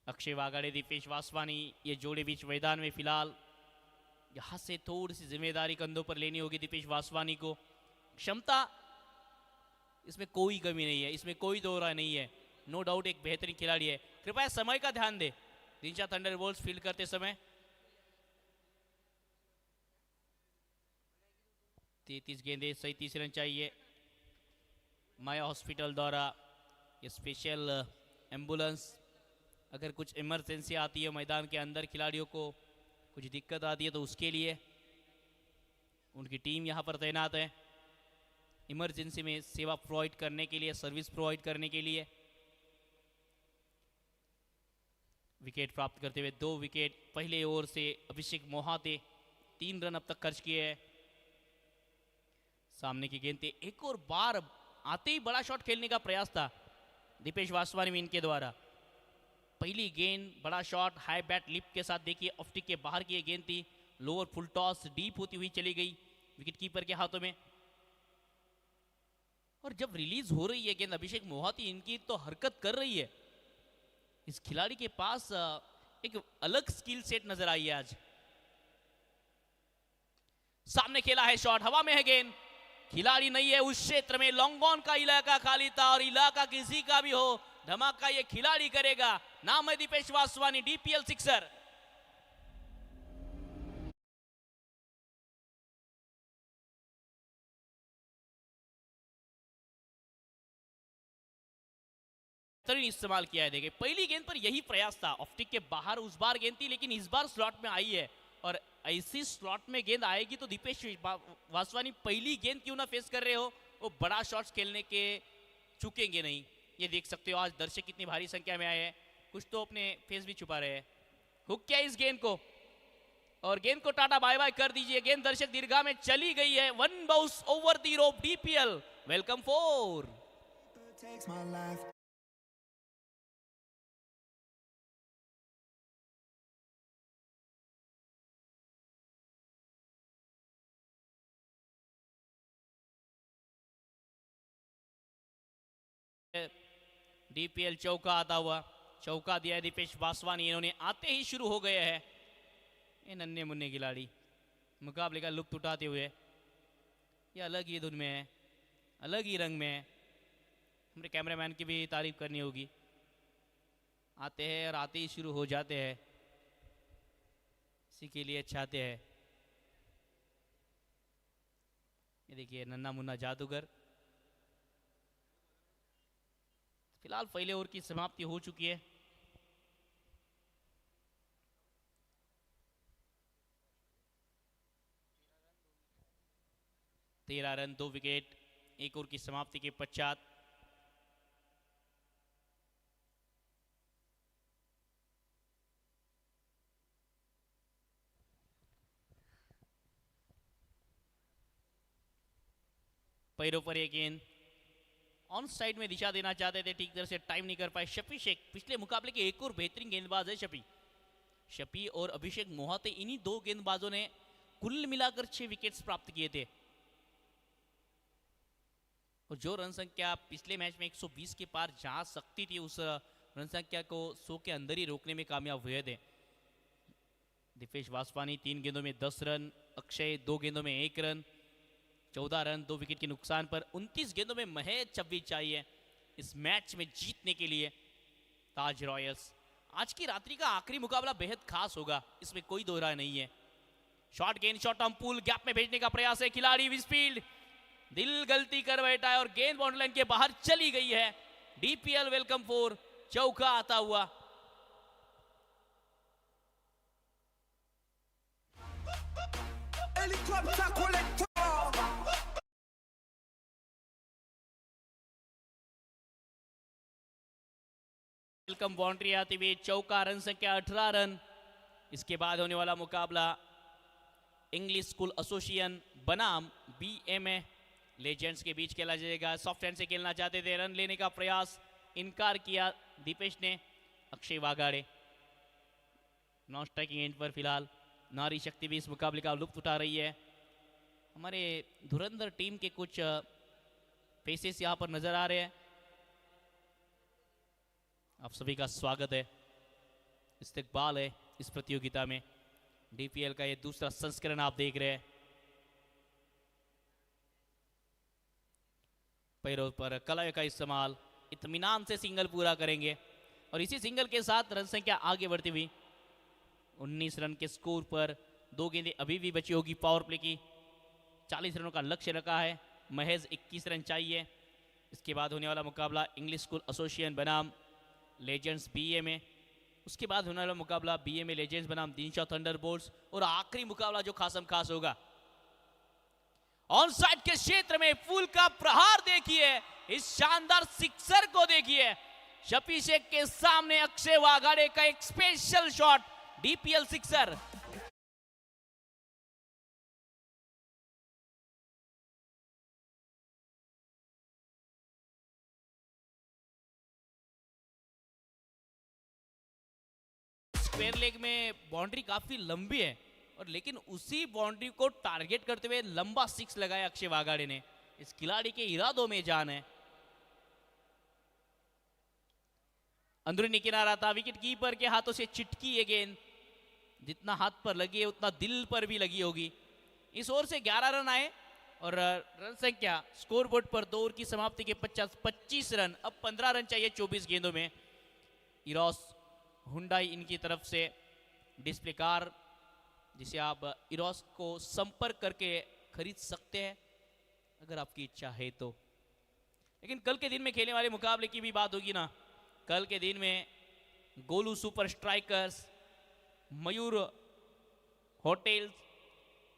अक्षय वागाड़े, दीपेश वासवानी, ये जोड़े बीच मैदान में फिलहाल। यहां से थोड़ी सी जिम्मेदारी कंधों पर लेनी होगी दीपेश वासवानी को। क्षमता इसमें कोई कमी नहीं है, इसमें कोई दो राय नहीं है, नो डाउट एक बेहतरीन खिलाड़ी है। कृपया समय का ध्यान दे दिनशा थंडरबोल्ट्स फील्ड करते समय। 33 गेंदे 37 रन चाहिए। माया हॉस्पिटल द्वारा ये स्पेशल एम्बुलेंस, अगर कुछ इमरजेंसी आती है मैदान के अंदर, खिलाड़ियों को कुछ दिक्कत आती है तो उसके लिए उनकी टीम यहाँ पर तैनात है, इमरजेंसी में सेवा प्रोवाइड करने के लिए, सर्विस प्रोवाइड करने के लिए। विकेट प्राप्त करते हुए 2 विकेट पहले ओवर से अभिषेक मोहाते 3 रन अब तक खर्च किए हैं। सामने की गेंद थे, एक और बार आते ही बड़ा शॉट खेलने का प्रयास था दीपेश वासवानी इनके द्वारा। पहली गेंद बड़ा शॉट हाई बैट लिप के साथ, देखिए ऑफ स्टिक के बाहर की गेंद थी, लोअर फुल टॉस डीप होती हुई चली गई विकेट कीपर के हाथों में। और जब रिलीज हो रही है गेंद, अभिषेक मोहाती इनकी तो हरकत कर रही है। इस खिलाड़ी के पास एक अलग स्किल सेट नजर आई है आज। सामने खेला है शॉट, हवा में है गेंद, खिलाड़ी नहीं है उस क्षेत्र में, लॉन्ग ऑन का इलाका खाली था और इलाका किसी का भी हो, धमाका ये खिलाड़ी करेगा। नाम है दीपेश वासवानी, डीपीएल सिक्सर। इस्तेमाल किया है, देखिए पहली गेंद पर यही प्रयास था, ऑफ स्टिक के बाहर उस बार गेंद थी, लेकिन इस बार स्लॉट में आई है और ऐसी स्लॉट में गेंद आएगी तो दीपेश वासवानी पहली गेंद क्यों ना फेस कर रहे हो, वो बड़ा शॉट्स खेलने के चुकेंगे नहीं। ये देख सकते हो आज दर्शक कितनी भारी संख्या में आए हैं, कुछ तो अपने फेस भी छुपा रहे हैं। हुक किया इस गेंद को और गेंद को टाटा बाय बाय कर दीजिए। गेंद दर्शक दीर्घा में चली गई है, 1 bounce over the rope, DPL welcome 4। DPL चौका आता हुआ, चौका दिया है दीपेश वासवानी, इन्होंने आते ही शुरू हो गए हैं ये नन्हे मुन्ने खिलाड़ी मुकाबले का लुत्फ उठाते हुए। ये अलग ही धुन में है, अलग ही रंग में है। हमारे कैमरामैन की भी तारीफ करनी होगी, आते हैं और आते ही शुरू हो जाते हैं, इसी के लिए चाहते हैं। ये देखिए नन्ना मुन्ना जादूगर। फिलहाल पहले ओवर की समाप्ति हो चुकी है। तेरह रन 2 विकेट एक ओवर की समाप्ति के पश्चात। पैरों पर एक गेंद ऑन साइड में दिशा देना चाहते थे, ठीक तरह से टाइम नहीं कर पाए। शफी शेख पिछले मुकाबले के एक और बेहतरीन गेंदबाज है शफी और अभिषेक मोहाते, इन्हीं 2 गेंदबाजों ने कुल मिलाकर 6 विकेट्स प्राप्त किए थे। और जो रन संख्या पिछले मैच में 120 के पार जा सकती थी, उस रन संख्या को 100 के अंदर ही रोकने में कामयाब हुए थे। दीपेश वासवानी 3 गेंदों में 10 रन, अक्षय 2 गेंदों में 1 रन, 14 रन 2 विकेट के नुकसान पर। 29 गेंदों में महज 26 चाहिए इस मैच में जीतने के लिए ताज रॉयल्स। आज की रात्रि का आखिरी मुकाबला बेहद खास होगा, इसमें कोई दो राय नहीं है। शॉट गेंद शॉट टर्म पुल गैप में भेजने का प्रयास है, खिलाड़ी विद स्पीड, दिल गलती कर बैठा है और गेंद बाउंड्री लाइन के बाहर चली गई है। डीपीएल वेलकम 4 चौका आता हुआ। वेलकम बाउंड्री आती हुई चौका, रन संख्या 18 रन। इसके बाद होने वाला मुकाबला इंग्लिश स्कूल एसोसिएशन बनाम बीएमए लेजेंड्स के बीच खेला जाएगा। सॉफ्ट हैंड से खेलना चाहते थे, रन लेने का प्रयास इनकार किया दीपेश ने। Akshay Wagade non striking and पर फिलहाल नारी शक्ति भी इस मुकाबले का लुत्फ उठा रही है। हमारे धुरंधर टीम के कुछ फेसेस यहाँ पर नजर आ रहे हैं। आप सभी का स्वागत है, इस्तकबाल है इस प्रतियोगिता में। डीपीएल का ये दूसरा संस्करण आप देख रहे हैं। पैरों पर कलाई का इस्तेमाल, इत्मीनान से सिंगल पूरा करेंगे और इसी सिंगल के साथ रन संख्या आगे बढ़ती हुई 19 रन के स्कोर पर 2 गेंदें अभी भी बची होगी पावर प्ले की। 40 रनों का लक्ष्य रखा है, महज 21 रन चाहिए। इसके बाद होने वाला मुकाबला इंग्लिश स्कूल एसोसिएशन बनाम लेजेंड्स बीएमए, उसके बाद होने वाला मुकाबला बीएमए लेजेंड्स बनाम दिनशा थंडरबोल्ट्स और आखिरी मुकाबला जो खासम खास होगा ऑन साइड के क्षेत्र में फूल का प्रहार देखिए, इस शानदार सिक्सर को देखिए। शफी शेख के सामने अक्षय वाघाड़े का एक special shot, DPL sixer. Square leg में बाउंड्री काफी लंबी है और लेकिन उसी बाउंड्री को टारगेट करते हुए लंबा 6 लगाया अक्षय वाघाड़े ने। इस खिलाड़ी के इरादों में जान है। अंदरूनी किनारा था, विकेट कीपर के हाथों से चिटकी ये गेंद, जितना हाथ पर लगी है उतना दिल पर भी लगी होगी। इस ओवर से 11 रन आए और रन संख्या स्कोर बोर्ड पर 2 ओवर की समाप्ति के 25 रन। अब 15 रन चाहिए 24 गेंदों में। इरोस हुंडई इनकी तरफ से डिस्प्ले कार, जिसे आप इरोस को संपर्क करके खरीद सकते हैं अगर आपकी इच्छा है तो। लेकिन कल के दिन में खेलने वाले मुकाबले की भी बात होगी ना। कल के दिन में Golu super strikers, Mayur hotels,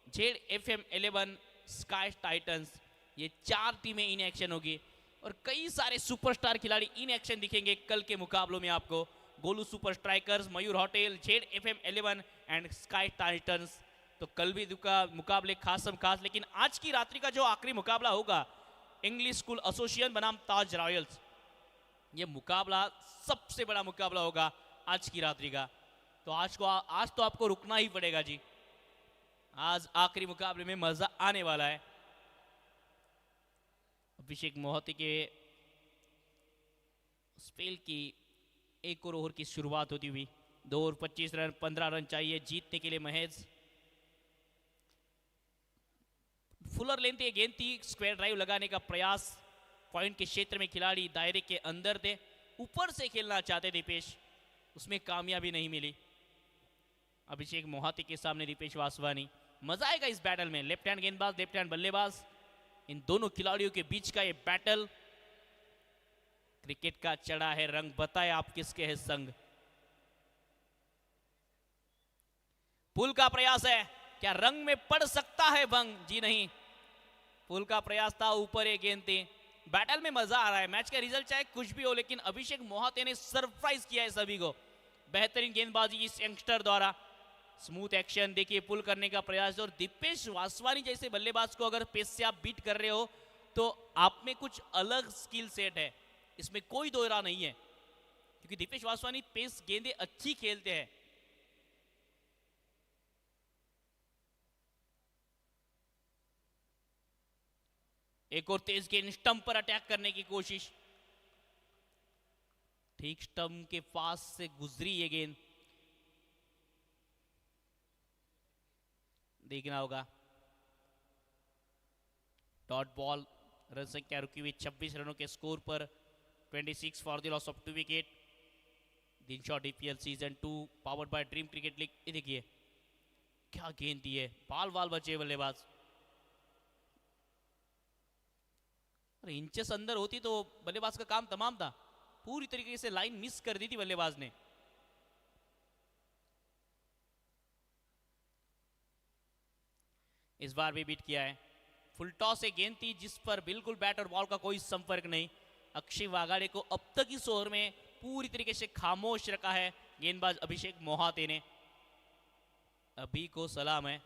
Z FM 11, sky titans, ये 4 टीमें इन एक्शन होगी और कई सारे सुपरस्टार खिलाड़ी इन एक्शन दिखेंगे कल के मुकाबलों में आपको। Golu super strikers, Mayur hotel, Z FM 11 and sky Titans. तो कल भी मुकाबले खासम खास। लेकिन आज की रात्रि का जो आखिरी मुकाबला होगा इंग्लिश स्कूल एसोसिएशन बनाम ताज रॉयल्स, ये मुकाबला सबसे बड़ा मुकाबला होगा आज की रात्रि का। तो आज तो आपको रुकना ही पड़ेगा जी। आज आखिरी मुकाबले में मजा आने वाला है। अभिषेक मोहती के स्पेल की एक और ओवर की शुरुआत होती हुई 2 ओवर 25 रन, 15 रन चाहिए जीतने के लिए महज। फुलर लेंथ ये गेंद थी, स्क्वायर ड्राइव लगाने का प्रयास, पॉइंट के क्षेत्र में खिलाड़ी दायरे के अंदर थे, ऊपर से खेलना चाहते दीपेश, उसमें कामयाबी नहीं मिली। अभिषेक मोहाती के सामने दीपेश वासवानी। मजा आएगा इस बैटल में। लेफ्ट हैंड गेंदबाज, लेफ्ट हैंड बल्लेबाज, इन दोनों खिलाड़ियों के बीच का ये बैटल। क्रिकेट का चढ़ा है रंग, बताए आप किसके है संग। पुल का प्रयास है, क्या रंग में पड़ सकता है भंग? जी नहीं, पुल का प्रयास था, ऊपर एक गेंद थी। बैटल में मजा आ रहा है। मैच का रिजल्ट चाहे कुछ भी हो, लेकिन अभिषेक मोहाते ने सरप्राइज किया है सभी को। बेहतरीन गेंदबाजी इस यंगस्टर द्वारा, स्मूथ एक्शन देखिए, पुल करने का प्रयास। और दीपेश वासवानी जैसे बल्लेबाज को अगर पेस से आप बीट कर रहे हो तो आप में कुछ अलग स्किल सेट है, इसमें कोई दो राय नहीं है, क्योंकि दीपेश वासवानी पेस गेंदें अच्छी खेलते हैं। एक और तेज गेंद, स्टंप पर अटैक करने की कोशिश, ठीक स्टंप के पास से गुजरी ये गेंद, देखना होगा। डॉट बॉल, रन संख्या रुकी हुई 26 रनों के स्कोर पर, 26 for the loss of 2 wicket. Dinshaw DPL season 2 powered by Dream cricket league. ये देखिए क्या गेंद दी है, बाल बाल बचे बल्लेबाज। अरे इंचेस अंदर होती तो बल्लेबाज का काम तमाम था, पूरी तरीके से लाइन मिस कर दी थी बल्लेबाज ने। इस बार भी बीट किया है। फुल टॉस से गेंद थी जिस पर बिल्कुल बैट और बॉल का कोई संपर्क नहीं। अक्षय वागाड़े को अब तक इस ओवर में पूरी तरीके से खामोश रखा है गेंदबाज अभिषेक मोहाते ने। अभी को सलाम है,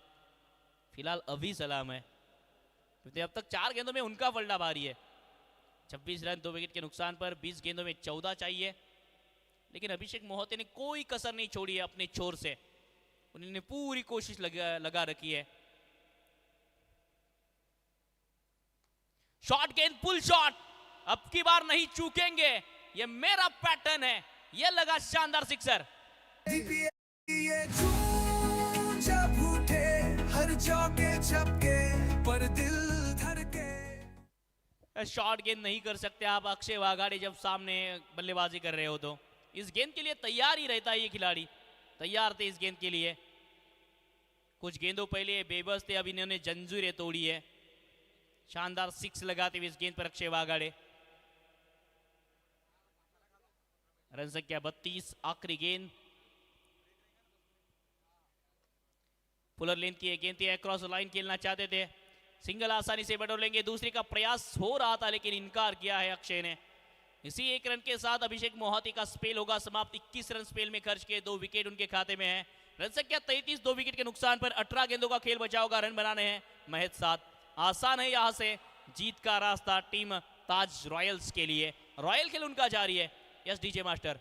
फिलहाल अभी सलाम है, क्योंकि अब तक 4 गेंदों में उनका पलड़ा भारी है। 26 रन 2 विकेट के नुकसान पर 20 गेंदों में 14 चाहिए, लेकिन अभिषेक मोहाते ने कोई कसर नहीं छोड़ी है अपने छोर से। उन्होंने पूरी कोशिश लगा रखी है। शॉट गेंद, पुल शॉट, अब की बार नहीं चूकेंगे, ये मेरा पैटर्न है। ये लगा शानदार सिक्सर। ये झूम जब उठे हर चौके छक्के पर दिल धड़के। शॉट गेंद नहीं कर सकते आप अक्षय वागाड़े जब सामने बल्लेबाजी कर रहे हो तो। इस गेंद के लिए तैयार ही रहता है ये खिलाड़ी, तैयार थे इस गेंद के लिए। कुछ गेंदों पहले बेबस थे, अब इन्होंने जंजीरें तोड़ी है। शानदार 6 लगाते हुए इस गेंद पर अक्षय वागाड़े। रन संख्या 32, आखिरी गेंद। पुलर लेंथ की गेंद थी, क्रॉस लाइन खेलना चाहते थे, सिंगल आसानी से बटोर लेंगे। दूसरे का प्रयास हो रहा था लेकिन इनकार किया है अक्षय ने। इसी 1 रन के साथ अभिषेक मोहाती का स्पेल होगा समाप्त। 21 रन स्पेल में खर्च के 2 विकेट उनके खाते में है। रन संख्या 33, 2 विकेट के नुकसान पर 18 गेंदों का खेल बचा होगा। रन बनाने हैं महज 7। आसान है यहां से जीत का रास्ता टीम ताज रॉयल्स के लिए। रॉयल खेल उनका जारी है। Yes DJ master.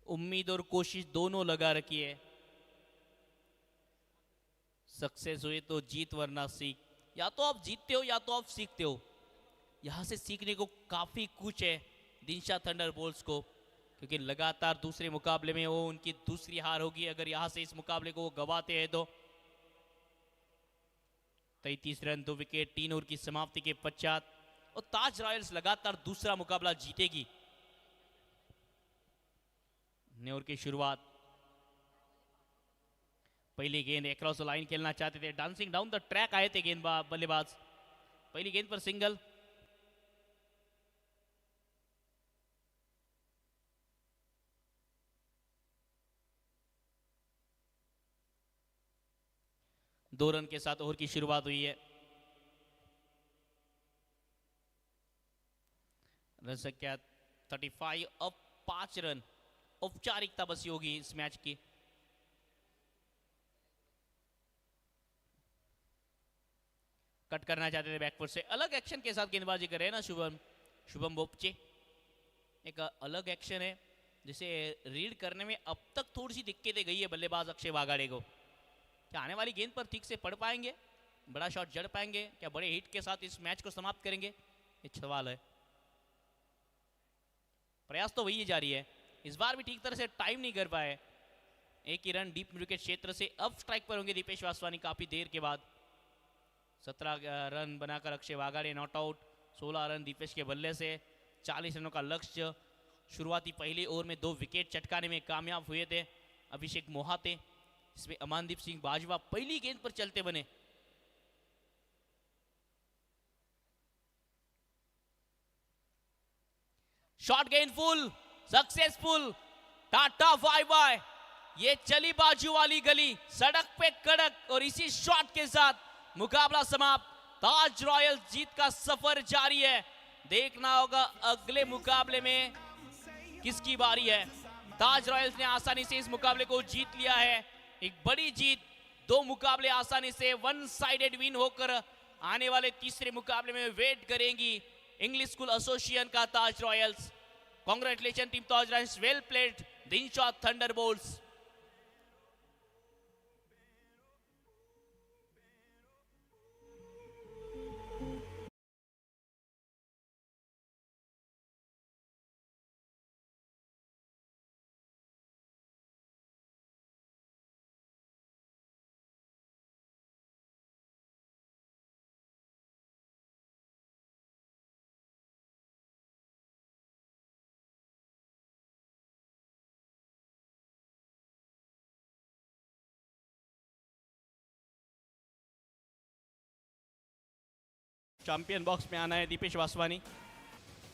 उम्मीद और कोशिश दोनों लगा रखी है। सक्सेस हुए तो जीत, वरना सीख। या तो आप जीतते हो या तो आप सीखते हो। यहां से सीखने को काफी कुछ है दिनशा थंडरबोल्ट्स को, क्योंकि लगातार दूसरे मुकाबले में वो उनकी दूसरी हार होगी अगर यहां से इस मुकाबले को वो गवाते हैं तो। 33 रन 2 विकेट 3 ओवर की समाप्ति के पश्चात और ताज रॉयल्स लगातार दूसरा मुकाबला जीतेगी। नए ओवर की शुरुआत। पहली गेंद एक्रॉस लाइन खेलना चाहते थे, डांसिंग डाउन द ट्रैक आए थे बल्लेबाज। पहली गेंद पर सिंगल। दो रन के साथ ओवर की शुरुआत हुई है। रन संख्या 35, अब 5 रन। औपचारिकता बसी होगी इस मैच की। कट करना चाहते थे बैकफुट से, अलग एक्शन के साथ गेंदबाजी कर रहे हैं ना शुभम बोपचे। एक अलग एक्शन है जिसे रीड करने में अब तक थोड़ी सी दिक्कतें गई है बल्लेबाज अक्षय वागाड़े को। क्या आने वाली गेंद पर ठीक से पढ़ पाएंगे, बड़ा शॉट जड़ पाएंगे, क्या बड़े हिट के साथ इस मैच को समाप्त करेंगे, ये सवाल है। प्रयास तो वही जारी है, इस बार भी ठीक तरह से टाइम नहीं कर पाए। एक ही रन डीप विकेट क्षेत्र से अब स्ट्राइक पर होंगे दीपेश वासवानी काफी देर के बाद। 17 रन बनाकर Akshay Wagade not out. 16 run Dipesh के बल्ले से 40 रनों का लक्ष्य। शुरुआती पहले ओवर में 2 विकेट चटकाने में कामयाब हुए थे अभिषेक मोहाते। इसमें अमानदीप सिंह बाजवा पहली गेंद पर चलते बने। शॉट गेंद full, successful, tata bye bye. ये चली बाजू वाली गली, सड़क पे कड़क, और इसी शॉट के साथ मुकाबला समाप्त। ताज रॉयल्स जीत का सफर जारी है। देखना होगा अगले मुकाबले में किसकी बारी है। ताज रॉयल्स ने आसानी से इस मुकाबले को जीत लिया है, एक बड़ी जीत। 2 मुकाबले आसानी से 1 साइडेड विन होकर आने वाले तीसरे मुकाबले में वेट करेंगी इंग्लिश स्कूल एसोसिएशन का Taj royals. Congratulation team Taj royals, well played Dinshaw thunderbolts. Champion box में आना है दीपेश वासवानी।